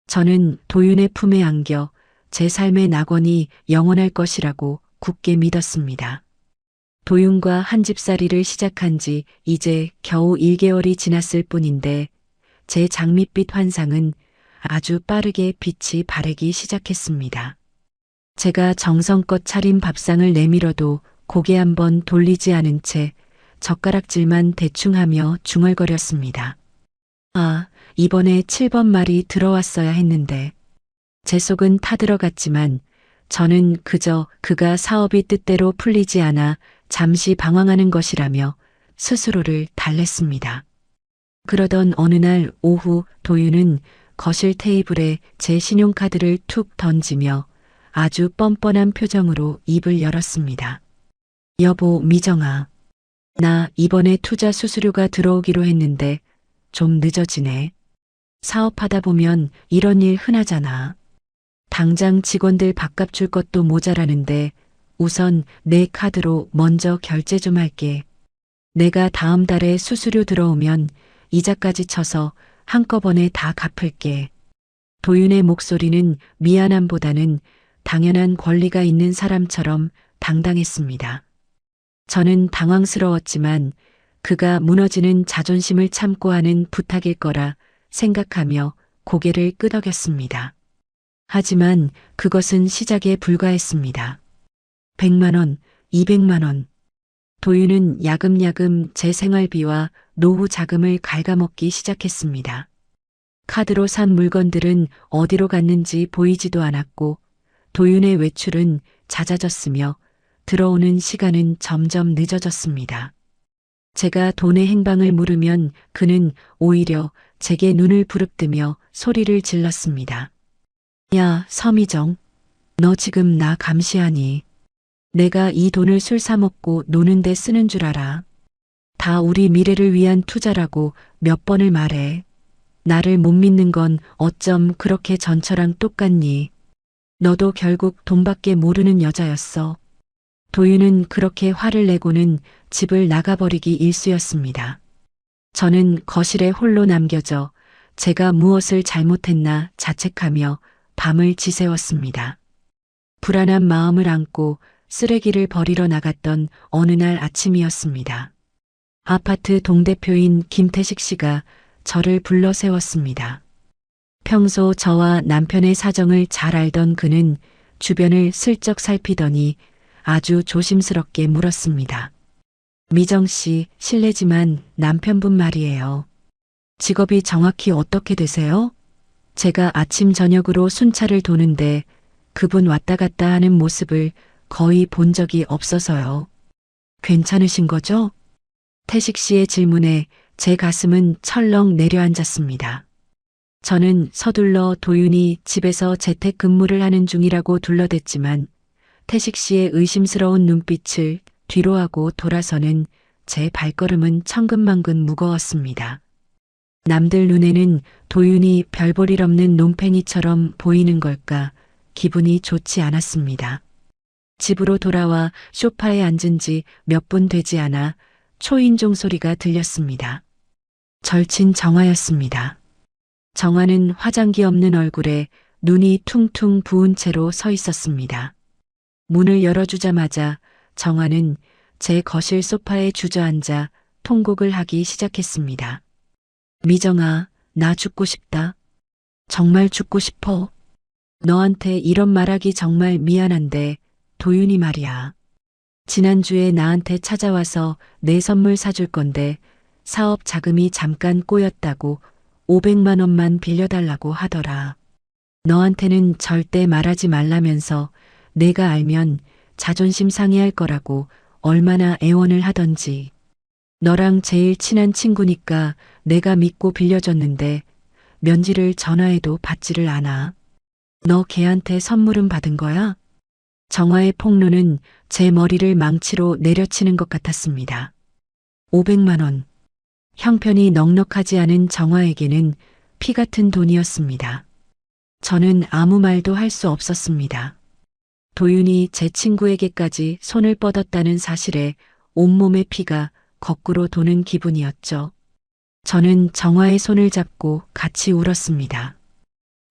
저는 도윤의 품에 안겨 제 삶의 낙원이 영원할 것이라고 굳게 믿었습니다. 도윤과 한 집살이를 시작한 지 이제 겨우 1개월이 지났을 뿐인데 제 장밋빛 환상은 아주 빠르게 빛이 바래기 시작했습니다. 제가 정성껏 차린 밥상을 내밀어도 고개 한번 돌리지 않은 채 젓가락질만 대충 하며 중얼거렸습니다. 아, 이번에 7번 말이 들어왔어야 했는데. 제 속은 타들어갔지만 저는 그저 그가 사업이 뜻대로 풀리지 않아 잠시 방황하는 것이라며 스스로를 달랬습니다. 그러던 어느 날 오후 도윤은 거실 테이블에 제 신용카드를 툭 던지며 아주 뻔뻔한 표정으로 입을 열었습니다. 여보, 미정아. 나 이번에 투자 수수료가 들어오기로 했는데 좀 늦어지네. 사업하다 보면 이런 일 흔하잖아. 당장 직원들 밥값 줄 것도 모자라는데 우선 내 카드로 먼저 결제 좀 할게. 내가 다음 달에 수수료 들어오면 이자까지 쳐서 한꺼번에 다 갚을게. 도윤의 목소리는 미안함보다는 당연한 권리가 있는 사람처럼 당당했습니다. 저는 당황스러웠지만 그가 무너지는 자존심을 참고 하는 부탁일 거라 생각하며 고개를 끄덕였습니다. 하지만 그것은 시작에 불과했습니다. 100만 원, 200만 원. 도윤은 야금야금 제 생활비와 노후 자금을 갉아먹기 시작했습니다. 카드로 산 물건들은 어디로 갔는지 보이지도 않았고 도윤의 외출은 잦아졌으며 들어오는 시간은 점점 늦어졌습니다. 제가 돈의 행방을 물으면 그는 오히려 제게 눈을 부릅뜨며 소리를 질렀습니다. 야, 서미정. 너 지금 나 감시하니? 내가 이 돈을 술 사 먹고 노는 데 쓰는 줄 알아. 다 우리 미래를 위한 투자라고 몇 번을 말해. 나를 못 믿는 건 어쩜 그렇게 전처랑 똑같니? 너도 결국 돈밖에 모르는 여자였어. 도윤은 그렇게 화를 내고는 집을 나가버리기 일쑤였습니다. 저는 거실에 홀로 남겨져 제가 무엇을 잘못했나 자책하며 밤을 지새웠습니다. 불안한 마음을 안고 쓰레기를 버리러 나갔던 어느 날 아침이었습니다. 아파트 동대표인 김태식 씨가 저를 불러 세웠습니다. 평소 저와 남편의 사정을 잘 알던 그는 주변을 슬쩍 살피더니 아주 조심스럽게 물었습니다. 미정 씨, 실례지만 남편분 말이에요. 직업이 정확히 어떻게 되세요? 제가 아침 저녁으로 순찰을 도는데 그분 왔다 갔다 하는 모습을 거의 본 적이 없어서요. 괜찮으신 거죠? 태식 씨의 질문에 제 가슴은 철렁 내려앉았습니다. 저는 서둘러 도윤이 집에서 재택근무를 하는 중이라고 둘러댔지만 태식 씨의 의심스러운 눈빛을 뒤로하고 돌아서는 제 발걸음은 천근만근 무거웠습니다. 남들 눈에는 도윤이 별볼일 없는 논팽이처럼 보이는 걸까 기분이 좋지 않았습니다. 집으로 돌아와 소파에 앉은 지 몇 분 되지 않아 초인종 소리가 들렸습니다. 절친 정화였습니다. 정화는 화장기 없는 얼굴에 눈이 퉁퉁 부은 채로 서 있었습니다. 문을 열어주자마자 정화는 제 거실 소파에 주저앉아 통곡을 하기 시작했습니다. 미정아, 나 죽고 싶다. 정말 죽고 싶어. 너한테 이런 말하기 정말 미안한데 도윤이 말이야. 지난주에 나한테 찾아와서 내 선물 사줄 건데 사업 자금이 잠깐 꼬였다고 500만 원만 빌려달라고 하더라. 너한테는 절대 말하지 말라면서 내가 알면 자존심 상해할 거라고 얼마나 애원을 하던지. 너랑 제일 친한 친구니까 내가 믿고 빌려줬는데 면지를 전화해도 받지를 않아. 너 걔한테 선물은 받은 거야? 정화의 폭로는 제 머리를 망치로 내려치는 것 같았습니다. 500만 원. 형편이 넉넉하지 않은 정화에게는 피 같은 돈이었습니다. 저는 아무 말도 할 수 없었습니다. 도윤이 제 친구에게까지 손을 뻗었다는 사실에 온몸의 피가 거꾸로 도는 기분이었죠. 저는 정화의 손을 잡고 같이 울었습니다.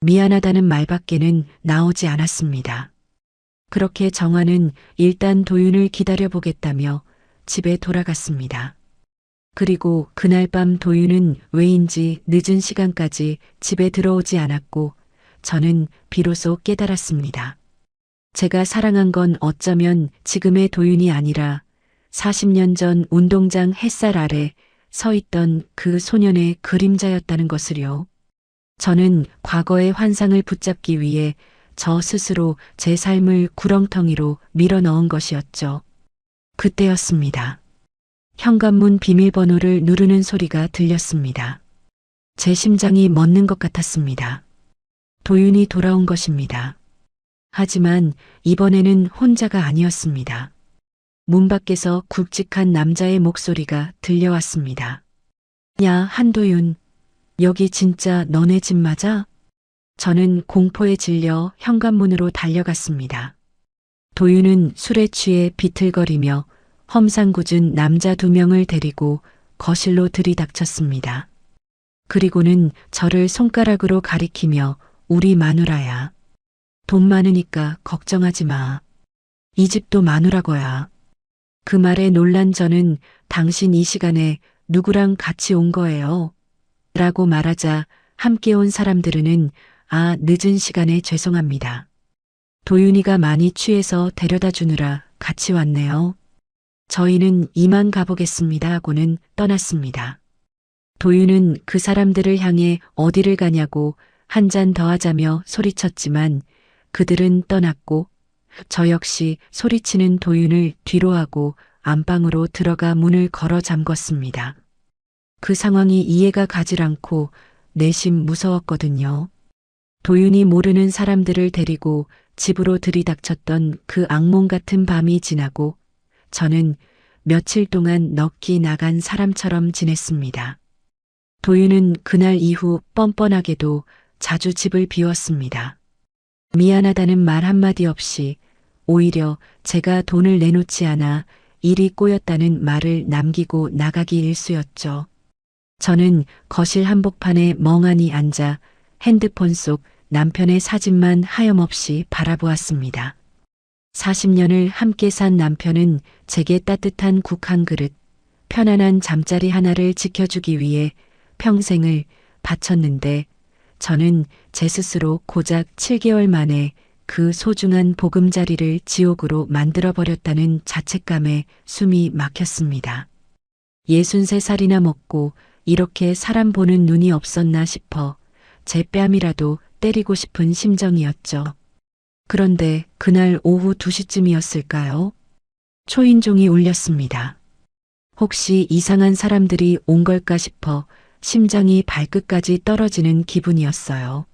미안하다는 말밖에는 나오지 않았습니다. 그렇게 정화는 일단 도윤을 기다려보겠다며 집에 돌아갔습니다. 그리고 그날 밤 도윤은 왜인지 늦은 시간까지 집에 들어오지 않았고 저는 비로소 깨달았습니다. 제가 사랑한 건 어쩌면 지금의 도윤이 아니라 40년 전 운동장 햇살 아래 서 있던 그 소년의 그림자였다는 것을요. 저는 과거의 환상을 붙잡기 위해 저 스스로 제 삶을 구렁텅이로 밀어 넣은 것이었죠. 그때였습니다. 현관문 비밀번호를 누르는 소리가 들렸습니다. 제 심장이 멎는 것 같았습니다. 도윤이 돌아온 것입니다. 하지만 이번에는 혼자가 아니었습니다. 문 밖에서 굵직한 남자의 목소리가 들려왔습니다. 야, 한도윤. 여기 진짜 너네 집 맞아? 저는 공포에 질려 현관문으로 달려갔습니다. 도윤은 술에 취해 비틀거리며 험상궂은 남자 2명을 데리고 거실로 들이닥쳤습니다. 그리고는 저를 손가락으로 가리키며 우리 마누라야. 돈 많으니까 걱정하지 마. 이 집도 마누라거야. 그 말에 놀란 저는 당신 이 시간에 누구랑 같이 온 거예요? 라고 말하자 함께 온 사람들은 늦은 시간에 죄송합니다. 도윤이가 많이 취해서 데려다 주느라 같이 왔네요. 저희는 이만 가보겠습니다 하고는 떠났습니다. 도윤은 그 사람들을 향해 어디를 가냐고 한 잔 더 하자며 소리쳤지만 그들은 떠났고 저 역시 소리치는 도윤을 뒤로하고 안방으로 들어가 문을 걸어 잠궜습니다. 그 상황이 이해가 가질 않고 내심 무서웠거든요. 도윤이 모르는 사람들을 데리고 집으로 들이닥쳤던 그 악몽 같은 밤이 지나고 저는 며칠 동안 넋이 나간 사람처럼 지냈습니다. 도윤은 그날 이후 뻔뻔하게도 자주 집을 비웠습니다. 미안하다는 말 한마디 없이 오히려 제가 돈을 내놓지 않아 일이 꼬였다는 말을 남기고 나가기 일쑤였죠. 저는 거실 한복판에 멍하니 앉아 핸드폰 속 남편의 사진만 하염없이 바라보았습니다. 40년을 함께 산 남편은 제게 따뜻한 국 한 그릇, 편안한 잠자리 하나를 지켜주기 위해 평생을 바쳤는데 저는 제 스스로 고작 7개월 만에 그 소중한 보금자리를 지옥으로 만들어버렸다는 자책감에 숨이 막혔습니다. 63살이나 먹고 이렇게 사람 보는 눈이 없었나 싶어 제 뺨이라도 때리고 싶은 심정이었죠. 그런데 그날 오후 2시쯤이었을까요? 초인종이 울렸습니다. 혹시 이상한 사람들이 온 걸까 싶어 심장이 발끝까지 떨어지는 기분이었어요.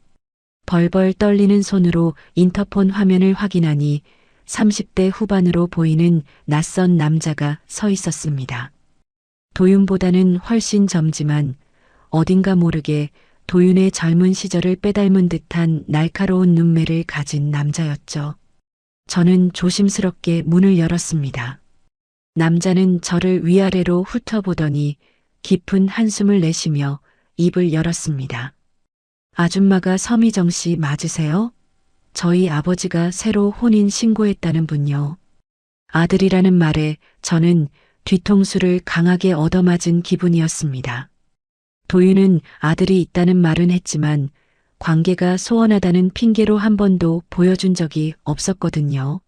벌벌 떨리는 손으로 인터폰 화면을 확인하니 30대 후반으로 보이는 낯선 남자가 서 있었습니다. 도윤보다는 훨씬 젊지만 어딘가 모르게 도윤의 젊은 시절을 빼닮은 듯한 날카로운 눈매를 가진 남자였죠. 저는 조심스럽게 문을 열었습니다. 남자는 저를 위아래로 훑어보더니 깊은 한숨을 내쉬며 입을 열었습니다. 아줌마가 서미정 씨 맞으세요? 저희 아버지가 새로 혼인 신고했다는 분요. 아들이라는 말에 저는 뒤통수를 강하게 얻어맞은 기분이었습니다. 도윤은 아들이 있다는 말은 했지만 관계가 소원하다는 핑계로 한 번도 보여준 적이 없었거든요.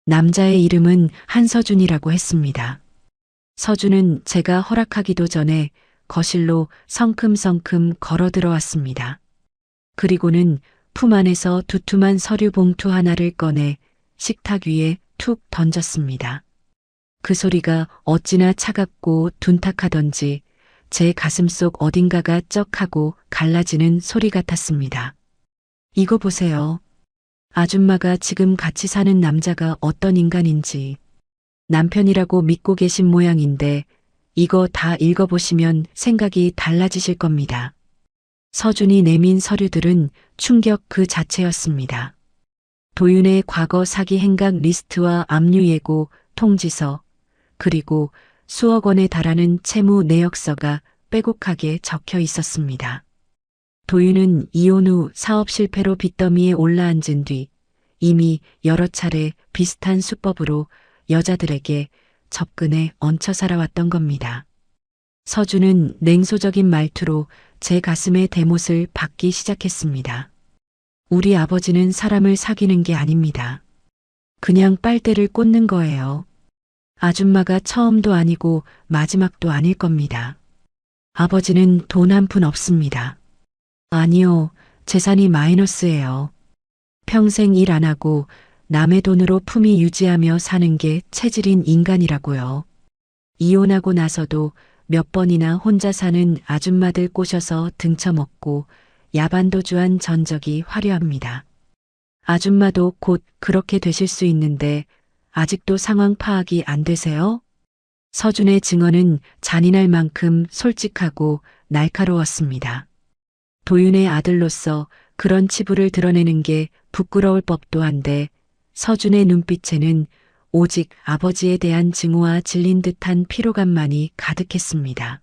남자의 이름은 한서준이라고 했습니다. 서준은 제가 허락하기도 전에 거실로 성큼성큼 걸어 들어왔습니다. 그리고는 품 안에서 두툼한 서류 봉투 하나를 꺼내 식탁 위에 툭 던졌습니다. 그 소리가 어찌나 차갑고 둔탁하던지 제 가슴속 어딘가가 쩍하고 갈라지는 소리 같았습니다. 이거 보세요. 아줌마가 지금 같이 사는 남자가 어떤 인간인지 남편이라고 믿고 계신 모양인데 이거 다 읽어보시면 생각이 달라지실 겁니다. 서준이 내민 서류들은 충격 그 자체였습니다. 도윤의 과거 사기 행각 리스트와 압류 예고, 통지서, 그리고 수억 원에 달하는 채무 내역서가 빼곡하게 적혀 있었습니다. 도윤은 이혼 후 사업 실패로 빚더미에 올라앉은 뒤 이미 여러 차례 비슷한 수법으로 여자들에게 접근해 얹혀 살아왔던 겁니다. 서준은 냉소적인 말투로 제 가슴의 대못을 박기 시작했습니다. 우리 아버지는 사람을 사귀는 게 아닙니다. 그냥 빨대를 꽂는 거예요. 아줌마가 처음도 아니고 마지막도 아닐 겁니다. 아버지는 돈 한 푼 없습니다. 아니요, 재산이 마이너스예요. 평생 일 안 하고 남의 돈으로 품위 유지하며 사는 게 체질인 인간이라고요. 이혼하고 나서도 몇 번이나 혼자 사는 아줌마들 꼬셔서 등쳐먹고 야반도주한 전적이 화려합니다. 아줌마도 곧 그렇게 되실 수 있는데 아직도 상황 파악이 안 되세요? 서준의 증언은 잔인할 만큼 솔직하고 날카로웠습니다. 도윤의 아들로서 그런 치부를 드러내는 게 부끄러울 법도 한데 서준의 눈빛에는 오직 아버지에 대한 증오와 질린 듯한 피로감만이 가득했습니다.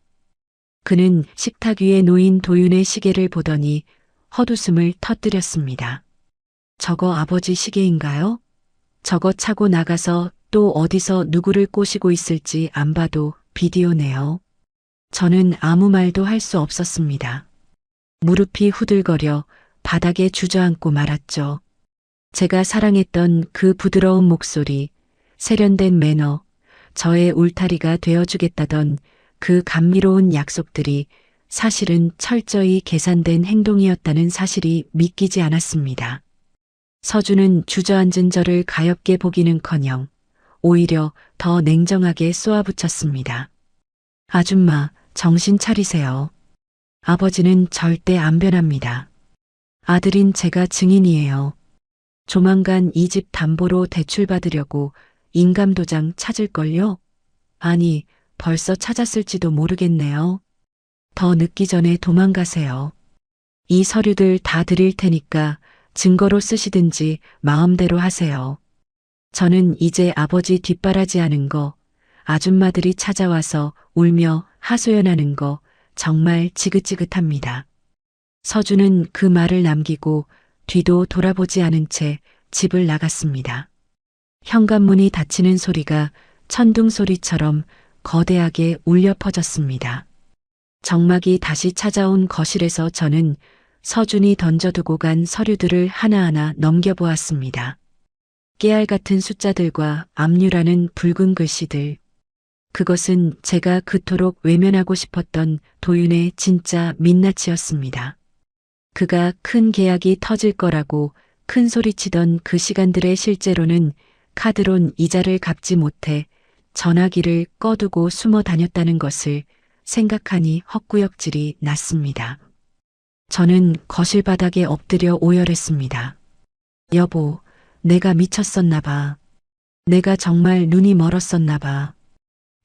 그는 식탁 위에 놓인 도윤의 시계를 보더니 헛웃음을 터뜨렸습니다. 저거 아버지 시계인가요? 저거 차고 나가서 또 어디서 누구를 꼬시고 있을지 안 봐도 비디오네요. 저는 아무 말도 할 수 없었습니다. 무릎이 후들거려 바닥에 주저앉고 말았죠. 제가 사랑했던 그 부드러운 목소리, 세련된 매너, 저의 울타리가 되어주겠다던 그 감미로운 약속들이 사실은 철저히 계산된 행동이었다는 사실이 믿기지 않았습니다. 서준은 주저앉은 저를 가엾게 보기는커녕 오히려 더 냉정하게 쏘아붙였습니다. 아줌마, 정신 차리세요. 아버지는 절대 안 변합니다. 아들인 제가 증인이에요. 조만간 이 집 담보로 대출받으려고 인감도장 찾을걸요? 아니, 벌써 찾았을지도 모르겠네요. 더 늦기 전에 도망가세요. 이 서류들 다 드릴 테니까 증거로 쓰시든지 마음대로 하세요. 저는 이제 아버지 뒷바라지하는 거, 아줌마들이 찾아와서 울며 하소연하는 거 정말 지긋지긋합니다. 서준은 그 말을 남기고 뒤도 돌아보지 않은 채 집을 나갔습니다. 현관문이 닫히는 소리가 천둥 소리처럼 거대하게 울려 퍼졌습니다. 정막이 다시 찾아온 거실에서 저는 서준이 던져두고 간 서류들을 하나하나 넘겨보았습니다. 깨알 같은 숫자들과 압류라는 붉은 글씨들. 그것은 제가 그토록 외면하고 싶었던 도윤의 진짜 민낯이었습니다. 그가 큰 계약이 터질 거라고 큰 소리치던 그 시간들에 실제로는 카드론 이자를 갚지 못해 전화기를 꺼두고 숨어 다녔다는 것을 생각하니 헛구역질이 났습니다. 저는 거실 바닥에 엎드려 오열했습니다. 여보, 내가 미쳤었나 봐. 내가 정말 눈이 멀었었나 봐.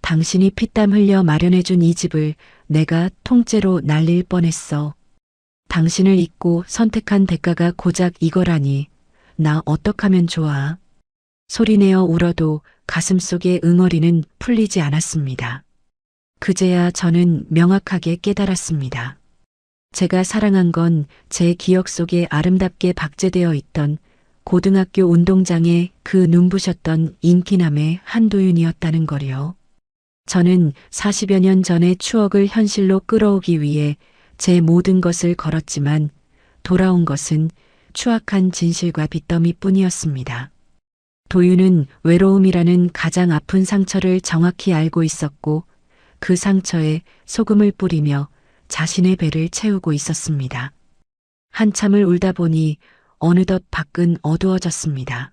당신이 피땀 흘려 마련해준 이 집을 내가 통째로 날릴 뻔했어. 당신을 잊고 선택한 대가가 고작 이거라니. 나 어떡하면 좋아. 소리내어 울어도 가슴속의 응어리는 풀리지 않았습니다. 그제야 저는 명확하게 깨달았습니다. 제가 사랑한 건 제 기억 속에 아름답게 박제되어 있던 고등학교 운동장에 그 눈부셨던 인기남의 한도윤이었다는 거요. 저는 40여 년 전의 추억을 현실로 끌어오기 위해 제 모든 것을 걸었지만 돌아온 것은 추악한 진실과 빚더미뿐이었습니다. 도윤은 외로움이라는 가장 아픈 상처를 정확히 알고 있었고 그 상처에 소금을 뿌리며 자신의 배를 채우고 있었습니다. 한참을 울다 보니 어느덧 밖은 어두워졌습니다.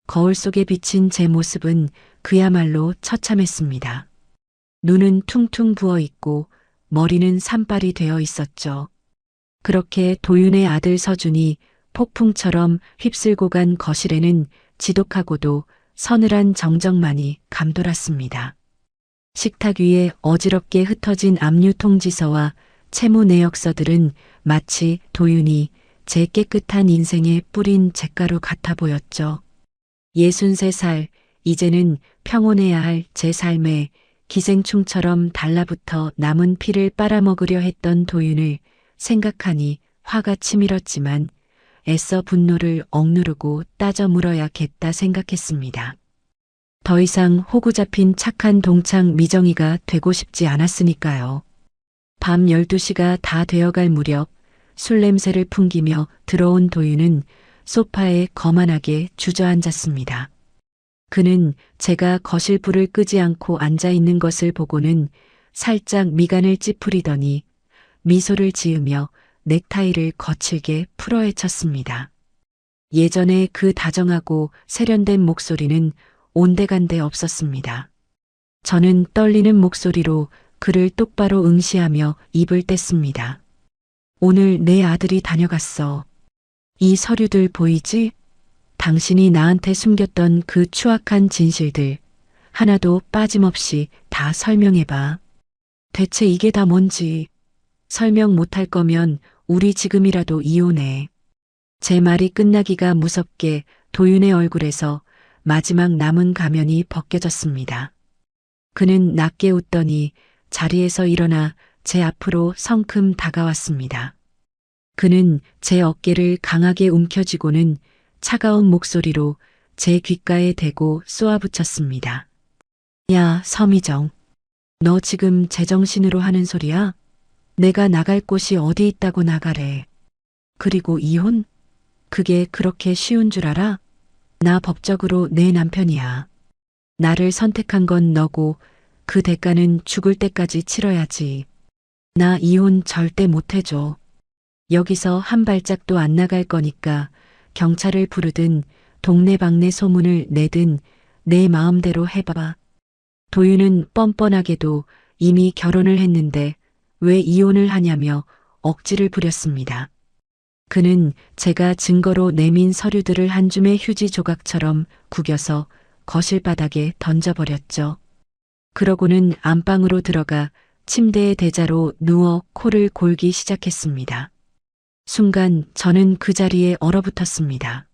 거울 속에 비친 제 모습은 그야말로 처참했습니다. 눈은 퉁퉁 부어 있고 머리는 산발이 되어 있었죠. 그렇게 도윤의 아들 서준이 폭풍처럼 휩쓸고 간 거실에는 지독하고도 서늘한 정적만이 감돌았습니다. 식탁 위에 어지럽게 흩어진 압류 통지서와 채무 내역서들은 마치 도윤이 제 깨끗한 인생에 뿌린 잿가루 같아 보였죠. 63살, 이제는 평온해야 할 제 삶에 기생충처럼 달라붙어 남은 피를 빨아먹으려 했던 도윤을 생각하니 화가 치밀었지만 애써 분노를 억누르고 따져 물어야겠다 생각했습니다. 더 이상 호구 잡힌 착한 동창 미정이가 되고 싶지 않았으니까요. 밤 12시가 다 되어갈 무렵 술 냄새를 풍기며 들어온 도윤은 소파에 거만하게 주저앉았습니다. 그는 제가 거실 불을 끄지 않고 앉아 있는 것을 보고는 살짝 미간을 찌푸리더니 미소를 지으며 넥타이를 거칠게 풀어헤쳤습니다. 예전에 그 다정하고 세련된 목소리는 온데간데 없었습니다. 저는 떨리는 목소리로 그를 똑바로 응시하며 입을 뗐습니다. 오늘 내 아들이 다녀갔어. 이 서류들 보이지? 당신이 나한테 숨겼던 그 추악한 진실들 하나도 빠짐없이 다 설명해봐. 대체 이게 다 뭔지. 설명 못할 거면 우리 지금이라도 이혼해. 제 말이 끝나기가 무섭게 도윤의 얼굴에서 마지막 남은 가면이 벗겨졌습니다. 그는 낮게 웃더니 자리에서 일어나 제 앞으로 성큼 다가왔습니다. 그는 제 어깨를 강하게 움켜쥐고는 차가운 목소리로 제 귓가에 대고 쏘아붙였습니다. 야, 서미정. 너 지금 제정신으로 하는 소리야? 내가 나갈 곳이 어디 있다고 나가래. 그리고 이혼? 그게 그렇게 쉬운 줄 알아? 나 법적으로 내 남편이야. 나를 선택한 건 너고 그 대가는 죽을 때까지 치러야지. 나 이혼 절대 못 해줘. 여기서 한 발짝도 안 나갈 거니까 경찰을 부르든 동네방네 소문을 내든 내 마음대로 해봐. 도윤은 뻔뻔하게도 이미 결혼을 했는데 왜 이혼을 하냐며 억지를 부렸습니다. 그는 제가 증거로 내민 서류들을 한 줌의 휴지 조각처럼 구겨서 거실 바닥에 던져버렸죠. 그러고는 안방으로 들어가 침대의 대자로 누워 코를 골기 시작했습니다. 순간 저는 그 자리에 얼어붙었습니다.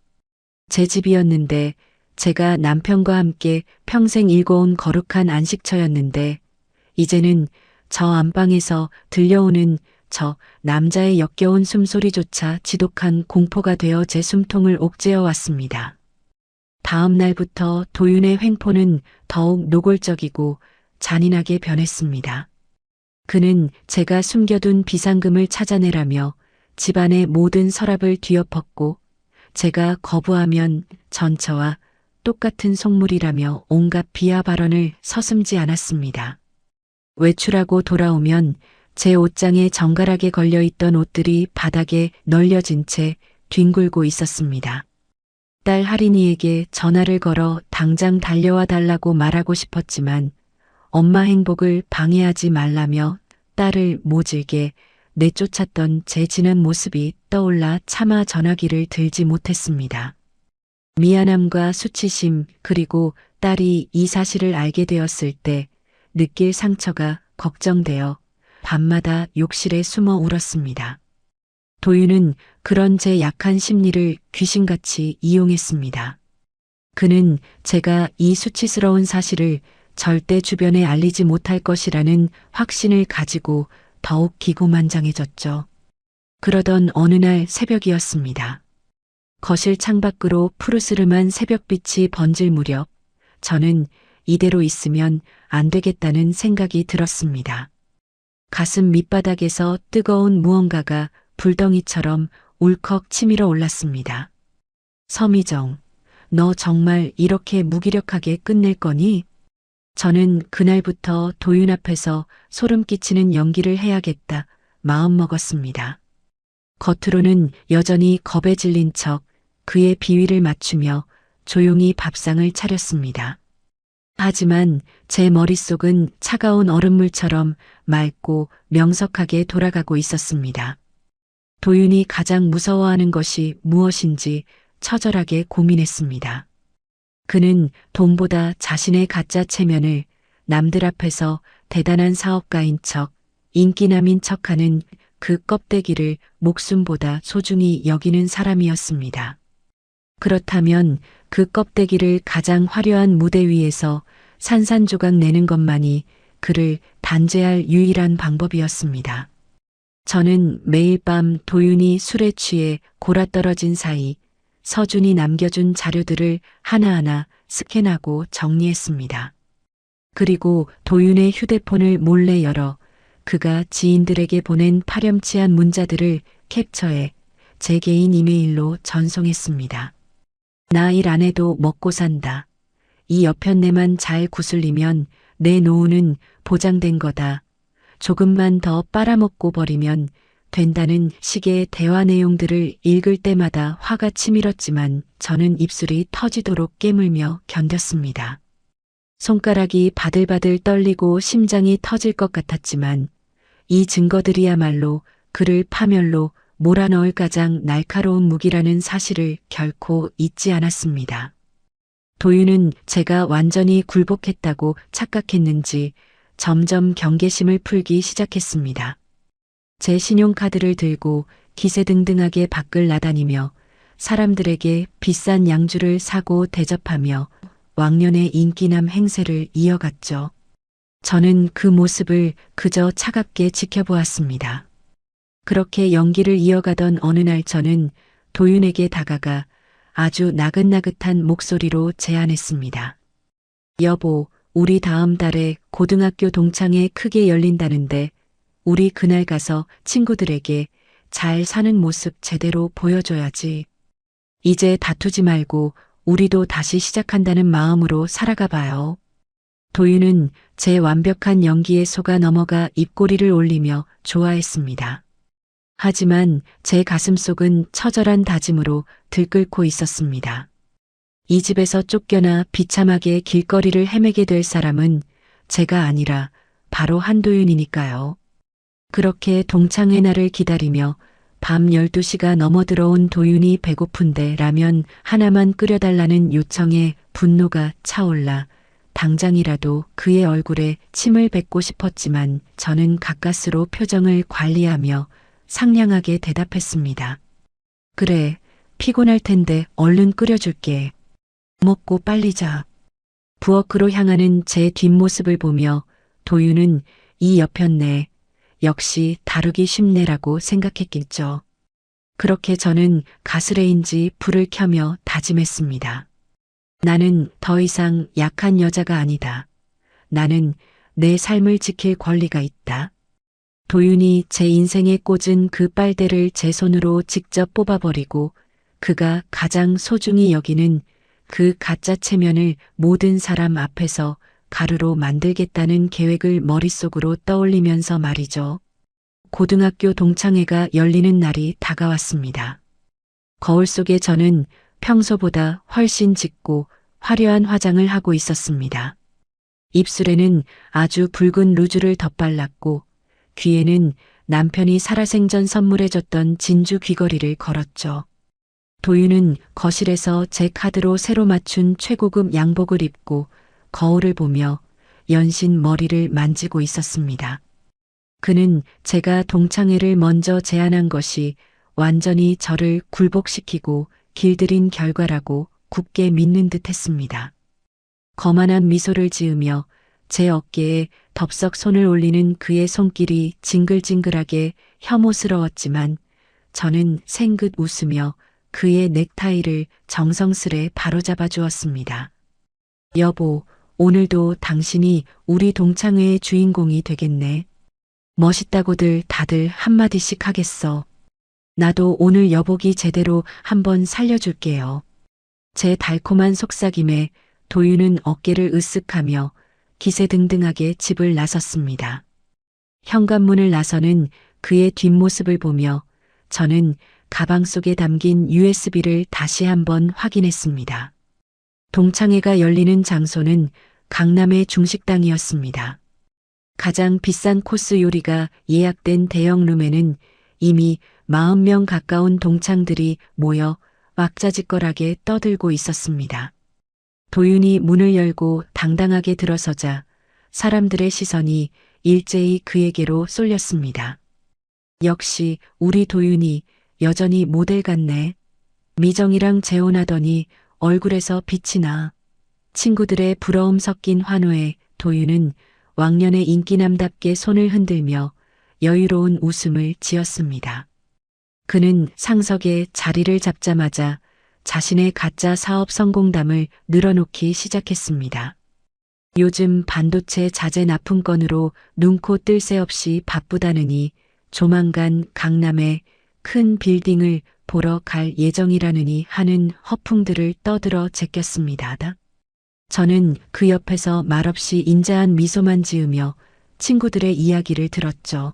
제 집이었는데 제가 남편과 함께 평생 일궈온 거룩한 안식처였는데 이제는 저 안방에서 들려오는 저 남자의 역겨운 숨소리조차 지독한 공포가 되어 제 숨통을 옥죄어 왔습니다. 다음 날부터 도윤의 횡포는 더욱 노골적이고 잔인하게 변했습니다. 그는 제가 숨겨둔 비상금을 찾아내라며 집안의 모든 서랍을 뒤엎었고 제가 거부하면 전처와 똑같은 속물이라며 온갖 비하 발언을 서슴지 않았습니다. 외출하고 돌아오면 제 옷장에 정갈하게 걸려있던 옷들이 바닥에 널려진 채 뒹굴고 있었습니다. 딸 하린이에게 전화를 걸어 당장 달려와 달라고 말하고 싶었지만 엄마 행복을 방해하지 말라며 딸을 모질게 내쫓았던 제 지난 모습이 떠올라 차마 전화기를 들지 못했습니다. 미안함과 수치심 그리고 딸이 이 사실을 알게 되었을 때 느낄 상처가 걱정되어 밤마다 욕실에 숨어 울었습니다. 도윤은 그런 제 약한 심리를 귀신같이 이용했습니다. 그는 제가 이 수치스러운 사실을 절대 주변에 알리지 못할 것이라는 확신을 가지고 더욱 기고만장해졌죠. 그러던 어느 날 새벽이었습니다. 거실 창밖으로 푸르스름한 새벽빛이 번질 무렵 저는 이대로 있으면 안 되겠다는 생각이 들었습니다. 가슴 밑바닥에서 뜨거운 무언가가 불덩이처럼 울컥 치밀어 올랐습니다. 서미정, 너 정말 이렇게 무기력하게 끝낼 거니? 저는 그날부터 도윤 앞에서 소름 끼치는 연기를 해야겠다 마음먹었습니다. 겉으로는 여전히 겁에 질린 척 그의 비위를 맞추며 조용히 밥상을 차렸습니다. 하지만 제 머릿속은 차가운 얼음물처럼 맑고 명석하게 돌아가고 있었습니다. 도윤이 가장 무서워하는 것이 무엇인지 처절하게 고민했습니다. 그는 돈보다 자신의 가짜 체면을 남들 앞에서 대단한 사업가인 척, 인기남인 척하는 그 껍데기를 목숨보다 소중히 여기는 사람이었습니다. 그렇다면 그 껍데기를 가장 화려한 무대 위에서 산산조각 내는 것만이 그를 단죄할 유일한 방법이었습니다. 저는 매일 밤 도윤이 술에 취해 골아떨어진 사이 서준이 남겨준 자료들을 하나하나 스캔하고 정리했습니다. 그리고 도윤의 휴대폰을 몰래 열어 그가 지인들에게 보낸 파렴치한 문자들을 캡처해 제 개인 이메일로 전송했습니다. 나 일 안 해도 먹고 산다. 이 여편네만 잘 구슬리면 내 노후는 보장된 거다. 조금만 더 빨아먹고 버리면 된다는 식의 대화 내용들을 읽을 때마다 화가 치밀었지만 저는 입술이 터지도록 깨물며 견뎠습니다. 손가락이 바들바들 떨리고 심장이 터질 것 같았지만 이 증거들이야말로 그를 파멸로 몰아넣을 가장 날카로운 무기라는 사실을 결코 잊지 않았습니다. 도윤은 제가 완전히 굴복했다고 착각했는지 점점 경계심을 풀기 시작했습니다. 제 신용카드를 들고 기세등등하게 밖을 나다니며 사람들에게 비싼 양주를 사고 대접하며 왕년의 인기남 행세를 이어갔죠. 저는 그 모습을 그저 차갑게 지켜보았습니다. 그렇게 연기를 이어가던 어느 날 저는 도윤에게 다가가 아주 나긋나긋한 목소리로 제안했습니다. 여보, 우리 다음 달에 고등학교 동창회 크게 열린다는데 우리 그날 가서 친구들에게 잘 사는 모습 제대로 보여줘야지. 이제 다투지 말고 우리도 다시 시작한다는 마음으로 살아가 봐요. 도윤은 제 완벽한 연기에 속아 넘어가 입꼬리를 올리며 좋아했습니다. 하지만 제 가슴속은 처절한 다짐으로 들끓고 있었습니다. 이 집에서 쫓겨나 비참하게 길거리를 헤매게 될 사람은 제가 아니라 바로 한도윤이니까요. 그렇게 동창회 날을 기다리며 밤 12시가 넘어 들어온 도윤이 배고픈데 라면 하나만 끓여달라는 요청에 분노가 차올라 당장이라도 그의 얼굴에 침을 뱉고 싶었지만 저는 가까스로 표정을 관리하며 상냥하게 대답했습니다. 그래, 피곤할 텐데 얼른 끓여줄게. 먹고 빨리 자. 부엌으로 향하는 제 뒷모습을 보며 도윤은 이 여편네 역시 다루기 쉽네라고 생각했겠죠. 그렇게 저는 가스레인지 불을 켜며 다짐했습니다. 나는 더 이상 약한 여자가 아니다. 나는 내 삶을 지킬 권리가 있다. 도윤이 제 인생에 꽂은 그 빨대를 제 손으로 직접 뽑아버리고 그가 가장 소중히 여기는 그 가짜 체면을 모든 사람 앞에서 가루로 만들겠다는 계획을 머릿속으로 떠올리면서 말이죠. 고등학교 동창회가 열리는 날이 다가왔습니다. 거울 속에 저는 평소보다 훨씬 짙고 화려한 화장을 하고 있었습니다. 입술에는 아주 붉은 루즈를 덧발랐고 귀에는 남편이 살아생전 선물해줬던 진주 귀걸이를 걸었죠. 도윤은 거실에서 제 카드로 새로 맞춘 최고급 양복을 입고 거울을 보며 연신 머리를 만지고 있었습니다. 그는 제가 동창회를 먼저 제안한 것이 완전히 저를 굴복시키고 길들인 결과라고 굳게 믿는 듯 했습니다. 거만한 미소를 지으며 제 어깨에 덥석 손을 올리는 그의 손길이 징글징글하게 혐오스러웠지만 저는 생긋 웃으며 그의 넥타이를 정성스레 바로잡아 주었습니다. 여보, 오늘도 당신이 우리 동창회의 주인공이 되겠네. 멋있다고들 다들 한마디씩 하겠어. 나도 오늘 여보기 제대로 한번 살려줄게요. 제 달콤한 속삭임에 도윤은 어깨를 으쓱하며 기세등등하게 집을 나섰습니다. 현관문을 나서는 그의 뒷모습을 보며 저는 가방 속에 담긴 USB를 다시 한번 확인했습니다. 동창회가 열리는 장소는 강남의 중식당이었습니다. 가장 비싼 코스 요리가 예약된 대형 룸에는 이미 40명 가까운 동창들이 모여 왁자지껄하게 떠들고 있었습니다. 도윤이 문을 열고 당당하게 들어서자 사람들의 시선이 일제히 그에게로 쏠렸습니다. 역시 우리 도윤이 여전히 모델 같네. 미정이랑 재혼하더니 얼굴에서 빛이 나. 친구들의 부러움 섞인 환호에 도윤은 왕년의 인기남답게 손을 흔들며 여유로운 웃음을 지었습니다. 그는 상석에 자리를 잡자마자 자신의 가짜 사업 성공담을 늘어놓기 시작했습니다. 요즘 반도체 자재 납품건으로 눈코 뜰 새 없이 바쁘다느니 조만간 강남에 큰 빌딩을 보러 갈 예정이라느니 하는 허풍들을 떠들어 제꼈습니다. 저는 그 옆에서 말없이 인자한 미소만 지으며 친구들의 이야기를 들었죠.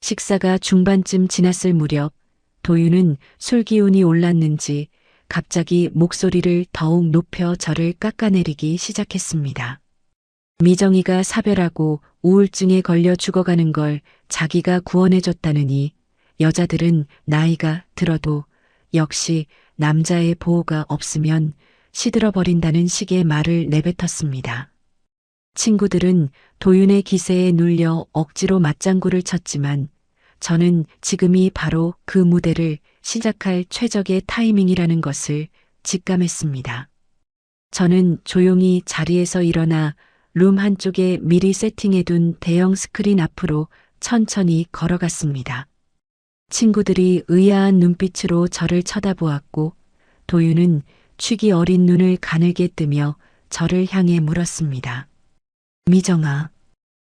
식사가 중반쯤 지났을 무렵 도윤은 술 기운이 올랐는지 갑자기 목소리를 더욱 높여 저를 깎아내리기 시작했습니다. 미정이가 사별하고 우울증에 걸려 죽어가는 걸 자기가 구원해줬다느니 여자들은 나이가 들어도 역시 남자의 보호가 없으면 시들어버린다는 식의 말을 내뱉었습니다. 친구들은 도윤의 기세에 눌려 억지로 맞장구를 쳤지만 저는 지금이 바로 그 무대를 시작할 최적의 타이밍이라는 것을 직감했습니다. 저는 조용히 자리에서 일어나 룸 한쪽에 미리 세팅해둔 대형 스크린 앞으로 천천히 걸어갔습니다. 친구들이 의아한 눈빛으로 저를 쳐다보았고 도윤은 취기 어린 눈을 가늘게 뜨며 저를 향해 물었습니다. 미정아,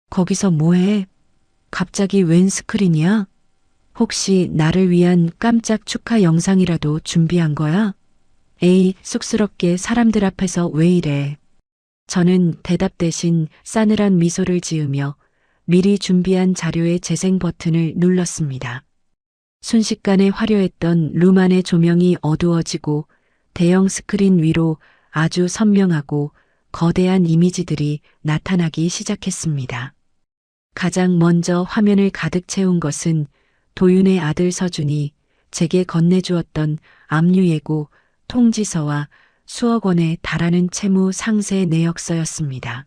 거기서 뭐해? 갑자기 웬 스크린이야? 혹시 나를 위한 깜짝 축하 영상이라도 준비한 거야? 에이, 쑥스럽게 사람들 앞에서 왜 이래? 저는 대답 대신 싸늘한 미소를 지으며 미리 준비한 자료의 재생 버튼을 눌렀습니다. 순식간에 화려했던 룸 안의 조명이 어두워지고 대형 스크린 위로 아주 선명하고 거대한 이미지들이 나타나기 시작했습니다. 가장 먼저 화면을 가득 채운 것은 도윤의 아들 서준이 제게 건네주었던 압류예고 통지서와 수억 원에 달하는 채무 상세 내역서였습니다.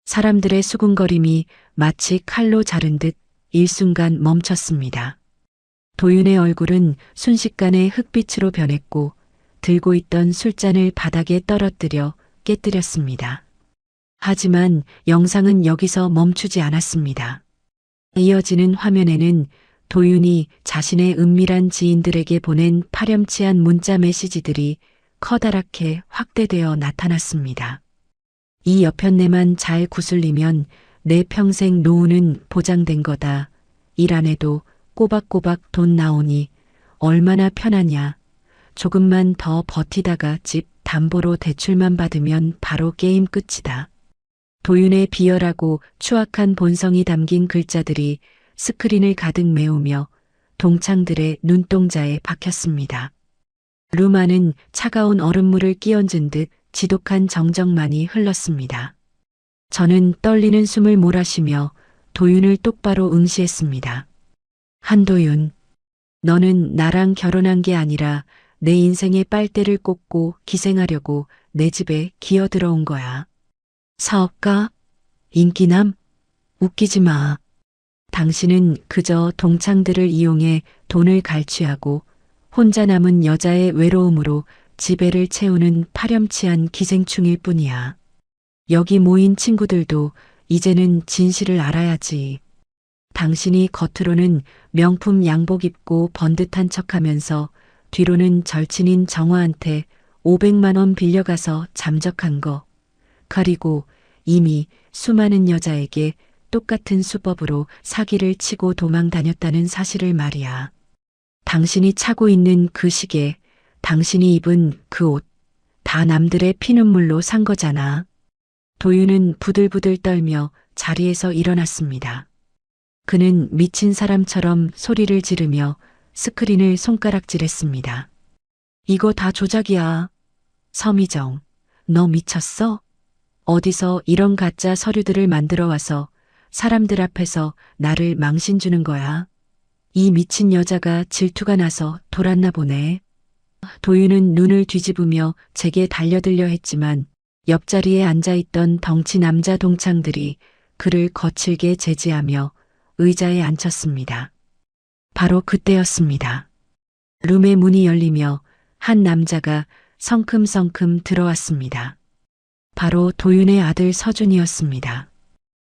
사람들의 수군거림이 마치 칼로 자른 듯 일순간 멈췄습니다. 도윤의 얼굴은 순식간에 흑빛으로 변했고 들고 있던 술잔을 바닥에 떨어뜨려 깨뜨렸습니다. 하지만 영상은 여기서 멈추지 않았습니다. 이어지는 화면에는 도윤이 자신의 은밀한 지인들에게 보낸 파렴치한 문자 메시지들이 커다랗게 확대되어 나타났습니다. 이 여편네만 잘 구슬리면 내 평생 노후는 보장된 거다. 일 안 해도 꼬박꼬박 돈 나오니 얼마나 편하냐. 조금만 더 버티다가 집 담보로 대출만 받으면 바로 게임 끝이다. 도윤의 비열하고 추악한 본성이 담긴 글자들이 스크린을 가득 메우며 동창들의 눈동자에 박혔습니다. 루마는 차가운 얼음물을 끼얹은 듯 지독한 정적만이 흘렀습니다. 저는 떨리는 숨을 몰아쉬며 도윤을 똑바로 응시했습니다. 한도윤, 너는 나랑 결혼한 게 아니라 내 인생의 빨대를 꽂고 기생하려고 내 집에 기어들어온 거야. 사업가? 인기남? 웃기지 마. 당신은 그저 동창들을 이용해 돈을 갈취하고 혼자 남은 여자의 외로움으로 지배를 채우는 파렴치한 기생충일 뿐이야. 여기 모인 친구들도 이제는 진실을 알아야지. 당신이 겉으로는 명품 양복 입고 번듯한 척하면서 뒤로는 절친인 정화한테 500만 원 빌려가서 잠적한 거. 그리고 이미 수많은 여자에게 똑같은 수법으로 사기를 치고 도망 다녔다는 사실을 말이야. 당신이 차고 있는 그 시계, 당신이 입은 그 옷, 다 남들의 피눈물로 산 거잖아. 도윤은 부들부들 떨며 자리에서 일어났습니다. 그는 미친 사람처럼 소리를 지르며 스크린을 손가락질했습니다. 이거 다 조작이야. 서미정, 너 미쳤어? 어디서 이런 가짜 서류들을 만들어 와서 사람들 앞에서 나를 망신 주는 거야. 이 미친 여자가 질투가 나서 돌았나 보네. 도윤은 눈을 뒤집으며 제게 달려들려 했지만 옆자리에 앉아있던 덩치 남자 동창들이 그를 거칠게 제지하며 의자에 앉혔습니다. 바로 그때였습니다. 룸의 문이 열리며 한 남자가 성큼성큼 들어왔습니다. 바로 도윤의 아들 서준이었습니다.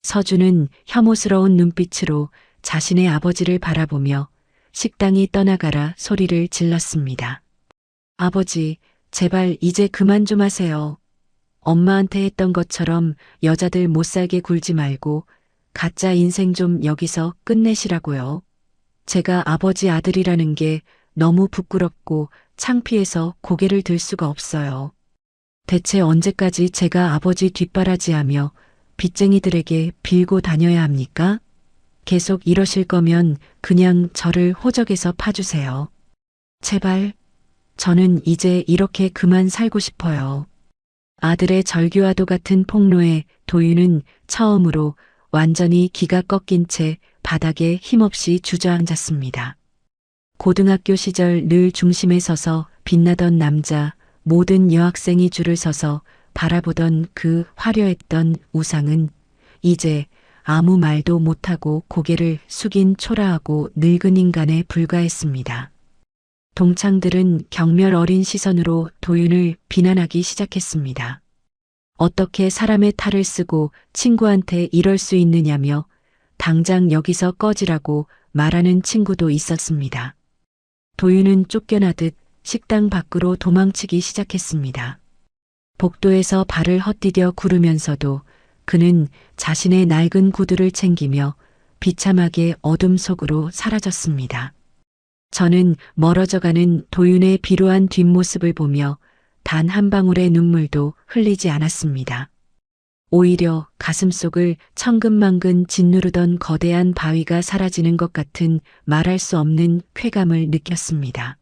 서준은 혐오스러운 눈빛으로 자신의 아버지를 바라보며 식당이 떠나가라 소리를 질렀습니다. 아버지, 제발 이제 그만 좀 하세요. 엄마한테 했던 것처럼 여자들 못살게 굴지 말고 가짜 인생 좀 여기서 끝내시라고요. 제가 아버지 아들이라는 게 너무 부끄럽고 창피해서 고개를 들 수가 없어요. 대체 언제까지 제가 아버지 뒷바라지하며 빚쟁이들에게 빌고 다녀야 합니까? 계속 이러실 거면 그냥 저를 호적에서 파주세요. 제발, 저는 이제 이렇게 그만 살고 싶어요. 아들의 절규와도 같은 폭로에 도윤은 처음으로 완전히 기가 꺾인 채 바닥에 힘없이 주저앉았습니다. 고등학교 시절 늘 중심에 서서 빛나던 남자, 모든 여학생이 줄을 서서 바라보던 그 화려했던 우상은 이제 아무 말도 못하고 고개를 숙인 초라하고 늙은 인간에 불과했습니다. 동창들은 경멸 어린 시선으로 도윤을 비난하기 시작했습니다. 어떻게 사람의 탈을 쓰고 친구한테 이럴 수 있느냐며 당장 여기서 꺼지라고 말하는 친구도 있었습니다. 도윤은 쫓겨나듯 식당 밖으로 도망치기 시작했습니다. 복도에서 발을 헛디뎌 구르면서도 그는 자신의 낡은 구두를 챙기며 비참하게 어둠 속으로 사라졌습니다. 저는 멀어져가는 도윤의 비루한 뒷모습을 보며 단 한 방울의 눈물도 흘리지 않았습니다. 오히려 가슴속을 천근만근 짓누르던 거대한 바위가 사라지는 것 같은 말할 수 없는 쾌감을 느꼈습니다.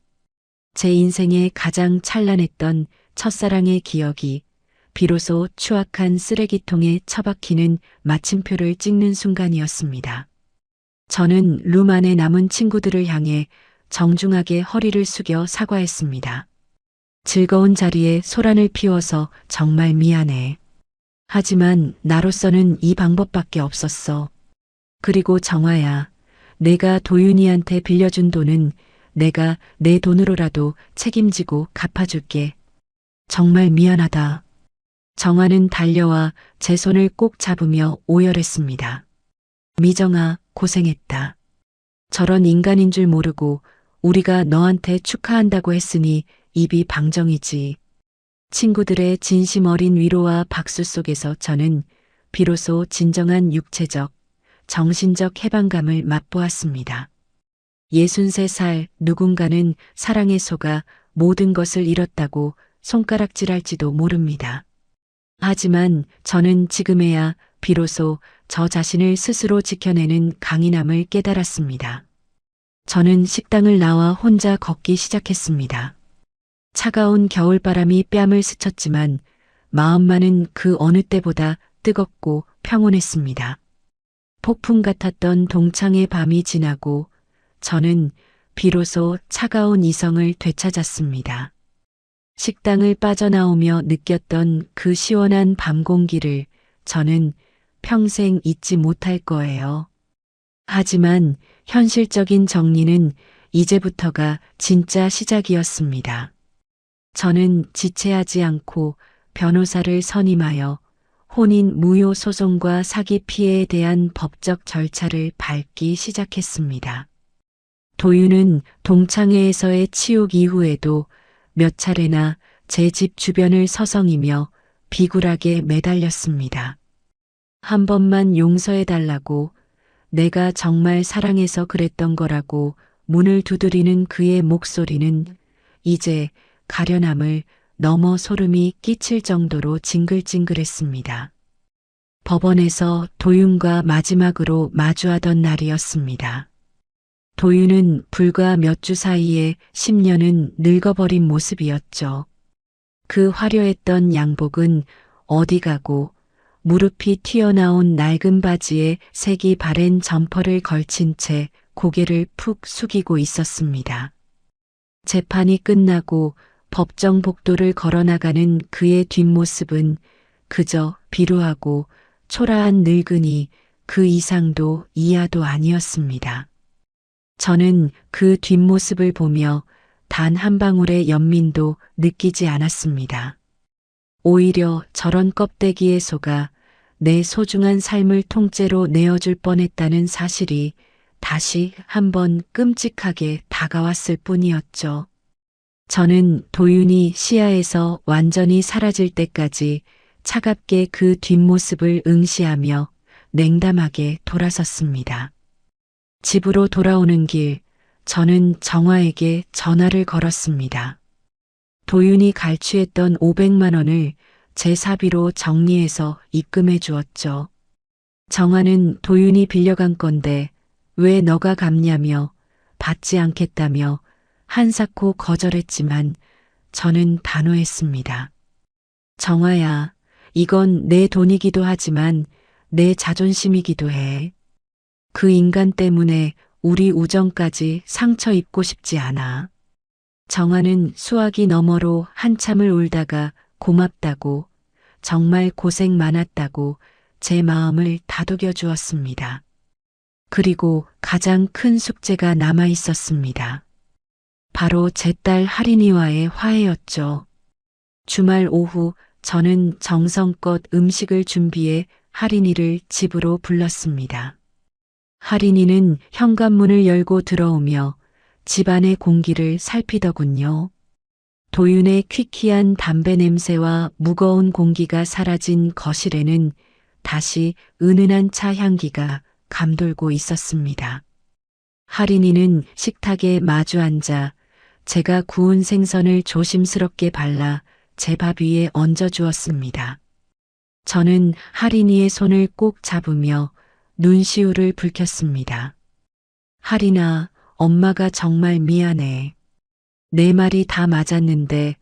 제 인생의 가장 찬란했던 첫사랑의 기억이 비로소 추악한 쓰레기통에 처박히는 마침표를 찍는 순간이었습니다. 저는 룸 안에 남은 친구들을 향해 정중하게 허리를 숙여 사과했습니다. 즐거운 자리에 소란을 피워서 정말 미안해. 하지만 나로서는 이 방법밖에 없었어. 그리고 정화야, 내가 도윤이한테 빌려준 돈은 내가 내 돈으로라도 책임지고 갚아줄게. 정말 미안하다. 정화는 달려와 제 손을 꼭 잡으며 오열했습니다. 미정아, 고생했다. 저런 인간인 줄 모르고 우리가 너한테 축하한다고 했으니 입이 방정이지. 친구들의 진심 어린 위로와 박수 속에서 저는 비로소 진정한 육체적, 정신적 해방감을 맛보았습니다. 63살 누군가는 사랑에 속아 모든 것을 잃었다고 손가락질할지도 모릅니다. 하지만 저는 지금에야 비로소 저 자신을 스스로 지켜내는 강인함을 깨달았습니다. 저는 식당을 나와 혼자 걷기 시작했습니다. 차가운 겨울바람이 뺨을 스쳤지만 마음만은 그 어느 때보다 뜨겁고 평온했습니다. 폭풍 같았던 동창의 밤이 지나고 저는 비로소 차가운 이성을 되찾았습니다. 식당을 빠져나오며 느꼈던 그 시원한 밤 공기를 저는 평생 잊지 못할 거예요. 하지만 현실적인 정리는 이제부터가 진짜 시작이었습니다. 저는 지체하지 않고 변호사를 선임하여 혼인 무효 소송과 사기 피해에 대한 법적 절차를 밟기 시작했습니다. 도윤은 동창회에서의 치욕 이후에도 몇 차례나 제 집 주변을 서성이며 비굴하게 매달렸습니다. 한 번만 용서해달라고, 내가 정말 사랑해서 그랬던 거라고 문을 두드리는 그의 목소리는 이제 가련함을 넘어 소름이 끼칠 정도로 징글징글했습니다. 법원에서 도윤과 마지막으로 마주하던 날이었습니다. 도윤은 불과 몇 주 사이에 10년은 늙어버린 모습이었죠. 그 화려했던 양복은 어디 가고 무릎이 튀어나온 낡은 바지에 색이 바랜 점퍼를 걸친 채 고개를 푹 숙이고 있었습니다. 재판이 끝나고 법정 복도를 걸어나가는 그의 뒷모습은 그저 비루하고 초라한 늙은이 그 이상도 이하도 아니었습니다. 저는 그 뒷모습을 보며 단 한 방울의 연민도 느끼지 않았습니다. 오히려 저런 껍데기에 속아 내 소중한 삶을 통째로 내어줄 뻔했다는 사실이 다시 한번 끔찍하게 다가왔을 뿐이었죠. 저는 도윤이 시야에서 완전히 사라질 때까지 차갑게 그 뒷모습을 응시하며 냉담하게 돌아섰습니다. 집으로 돌아오는 길, 저는 정화에게 전화를 걸었습니다. 도윤이 갈취했던 500만 원을 제 사비로 정리해서 입금해 주었죠. 정화는 도윤이 빌려간 건데 왜 너가 갚냐며 받지 않겠다며 한사코 거절했지만 저는 단호했습니다. 정화야, 이건 내 돈이기도 하지만 내 자존심이기도 해. 그 인간 때문에 우리 우정까지 상처 입고 싶지 않아. 정화는 수화기 너머로 한참을 울다가 고맙다고, 정말 고생 많았다고 제 마음을 다독여 주었습니다. 그리고 가장 큰 숙제가 남아 있었습니다. 바로 제 딸 하린이와의 화해였죠. 주말 오후 저는 정성껏 음식을 준비해 하린이를 집으로 불렀습니다. 하린이는 현관문을 열고 들어오며 집안의 공기를 살피더군요. 도윤의 퀴퀴한 담배 냄새와 무거운 공기가 사라진 거실에는 다시 은은한 차 향기가 감돌고 있었습니다. 하린이는 식탁에 마주 앉아 제가 구운 생선을 조심스럽게 발라 제 밥 위에 얹어주었습니다. 저는 하린이의 손을 꼭 잡으며 눈시울을 붉혔습니다. 하린아, 엄마가 정말 미안해. 내 말이 다 맞았는데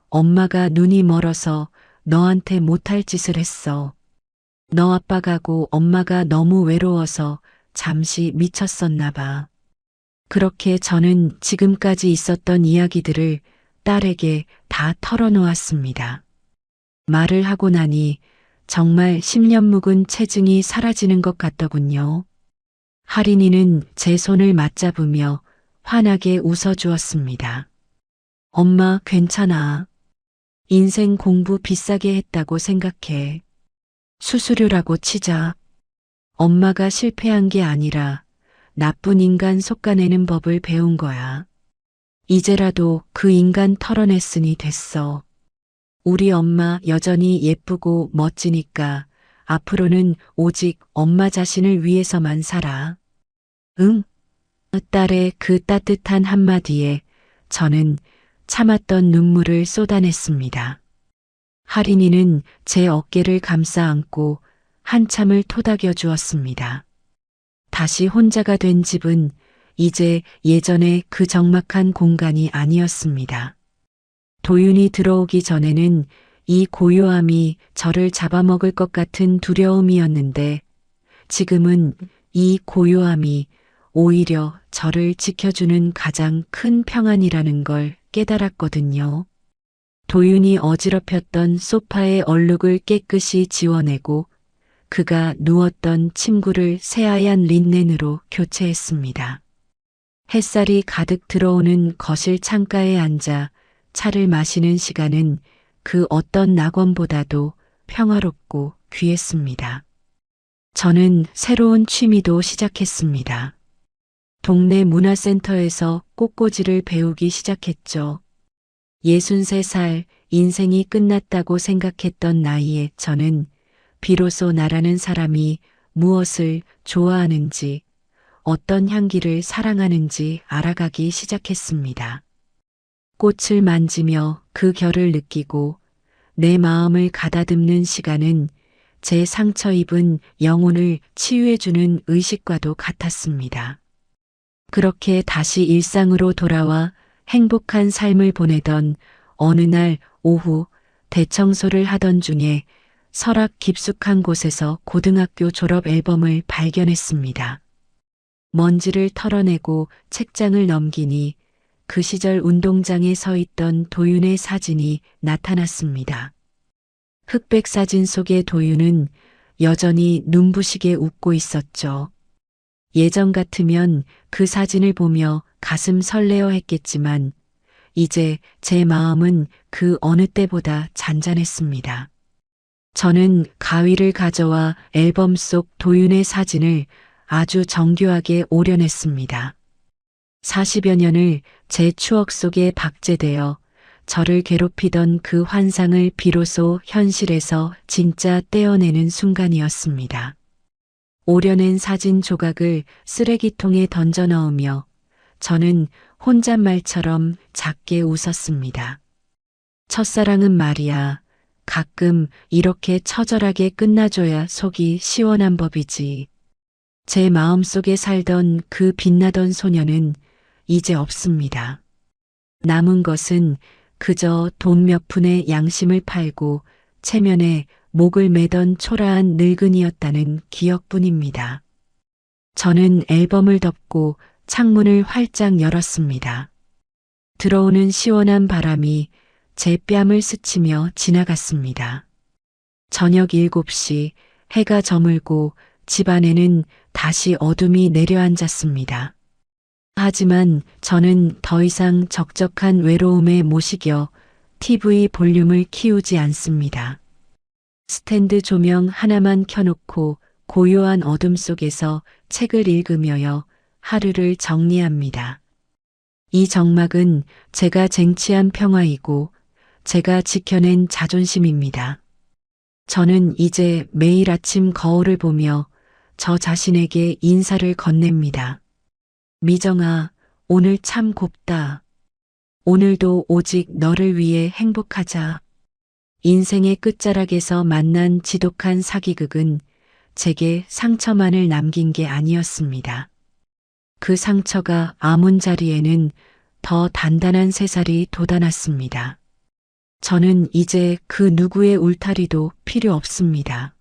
엄마가 눈이 멀어서 너한테 못할 짓을 했어. 너 아빠 가고 엄마가 너무 외로워서 잠시 미쳤었나 봐. 그렇게 저는 지금까지 있었던 이야기들을 딸에게 다 털어놓았습니다. 말을 하고 나니 정말 10년 묵은 체증이 사라지는 것 같더군요. 하린이는 제 손을 맞잡으며 환하게 웃어주었습니다. 엄마, 괜찮아. 인생 공부 비싸게 했다고 생각해. 수수료라고 치자. 엄마가 실패한 게 아니라 나쁜 인간 속아내는 법을 배운 거야. 이제라도 그 인간 털어냈으니 됐어. 우리 엄마 여전히 예쁘고 멋지니까 앞으로는 오직 엄마 자신을 위해서만 살아. 응? 딸의 그 따뜻한 한마디에 저는 참았던 눈물을 쏟아냈습니다. 할인이는 제 어깨를 감싸 안고 한참을 토닥여 주었습니다. 다시 혼자가 된 집은 이제 예전의 그 적막한 공간이 아니었습니다. 도윤이 들어오기 전에는 이 고요함이 저를 잡아먹을 것 같은 두려움이었는데 지금은 이 고요함이 오히려 저를 지켜주는 가장 큰 평안이라는 걸 깨달았거든요. 도윤이 어지럽혔던 소파의 얼룩을 깨끗이 지워내고 그가 누웠던 침구를 새하얀 린넨으로 교체했습니다. 햇살이 가득 들어오는 거실 창가에 앉아 차를 마시는 시간은 그 어떤 낙원보다도 평화롭고 귀했습니다. 저는 새로운 취미도 시작했습니다. 동네 문화센터에서 꽃꽂이를 배우기 시작했죠. 63살 인생이 끝났다고 생각했던 나이에 저는 비로소 나라는 사람이 무엇을 좋아하는지, 어떤 향기를 사랑하는지 알아가기 시작했습니다. 꽃을 만지며 그 결을 느끼고 내 마음을 가다듬는 시간은 제 상처 입은 영혼을 치유해주는 의식과도 같았습니다. 그렇게 다시 일상으로 돌아와 행복한 삶을 보내던 어느 날 오후 대청소를 하던 중에 설악 깊숙한 곳에서 고등학교 졸업 앨범을 발견했습니다. 먼지를 털어내고 책장을 넘기니 그 시절 운동장에 서 있던 도윤의 사진이 나타났습니다. 흑백 사진 속의 도윤은 여전히 눈부시게 웃고 있었죠. 예전 같으면 그 사진을 보며 가슴 설레어 했겠지만 이제 제 마음은 그 어느 때보다 잔잔했습니다. 저는 가위를 가져와 앨범 속 도윤의 사진을 아주 정교하게 오려냈습니다. 40여 년을 제 추억 속에 박제되어 저를 괴롭히던 그 환상을 비로소 현실에서 진짜 떼어내는 순간이었습니다. 오려낸 사진 조각을 쓰레기통에 던져 넣으며 저는 혼잣말처럼 작게 웃었습니다. 첫사랑은 말이야, 가끔 이렇게 처절하게 끝나줘야 속이 시원한 법이지. 제 마음속에 살던 그 빛나던 소녀는 이제 없습니다. 남은 것은 그저 돈 몇 푼의 양심을 팔고 체면에 목을 매던 초라한 늙은이였다는 기억뿐입니다. 저는 앨범을 덮고 창문을 활짝 열었습니다. 들어오는 시원한 바람이 제 뺨을 스치며 지나갔습니다. 저녁 7시 해가 저물고 집 안에는 다시 어둠이 내려앉았습니다. 하지만 저는 더 이상 적적한 외로움에 못 이겨 TV 볼륨을 키우지 않습니다. 스탠드 조명 하나만 켜놓고 고요한 어둠 속에서 책을 읽으며요 하루를 정리합니다. 이 정막은 제가 쟁취한 평화이고 제가 지켜낸 자존심입니다. 저는 이제 매일 아침 거울을 보며 저 자신에게 인사를 건넵니다. 미정아, 오늘 참 곱다. 오늘도 오직 너를 위해 행복하자. 인생의 끝자락에서 만난 지독한 사기극은 제게 상처만을 남긴 게 아니었습니다. 그 상처가 아문 자리에는 더 단단한 새살이 돋아났습니다. 저는 이제 그 누구의 울타리도 필요 없습니다.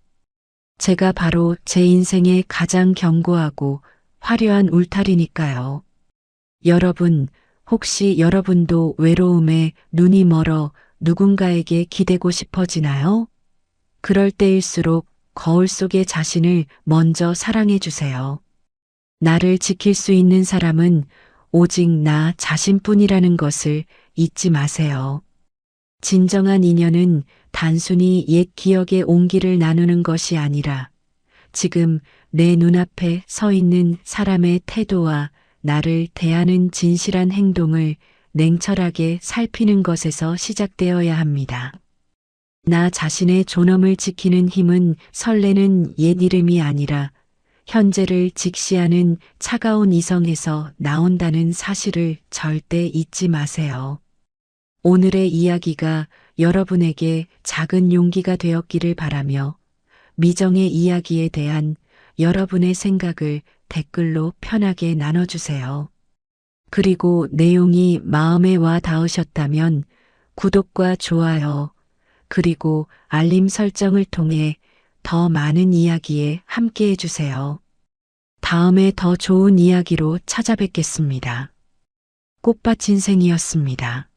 제가 바로 제 인생의 가장 견고하고 화려한 울타리니까요. 여러분, 혹시 여러분도 외로움에 눈이 멀어 누군가에게 기대고 싶어지나요? 그럴 때일수록 거울 속의 자신을 먼저 사랑해 주세요. 나를 지킬 수 있는 사람은 오직 나 자신뿐이라는 것을 잊지 마세요. 진정한 인연은 단순히 옛 기억의 온기를 나누는 것이 아니라 지금 내 눈앞에 서 있는 사람의 태도와 나를 대하는 진실한 행동을 냉철하게 살피는 것에서 시작되어야 합니다. 나 자신의 존엄을 지키는 힘은 설레는 옛 이름이 아니라 현재를 직시하는 차가운 이성에서 나온다는 사실을 절대 잊지 마세요. 오늘의 이야기가 여러분에게 작은 용기가 되었기를 바라며 미정의 이야기에 대한 여러분의 생각을 댓글로 편하게 나눠주세요. 그리고 내용이 마음에 와 닿으셨다면 구독과 좋아요, 그리고 알림 설정을 통해 더 많은 이야기에 함께 해주세요. 다음에 더 좋은 이야기로 찾아뵙겠습니다. 꽃밭 인생이었습니다.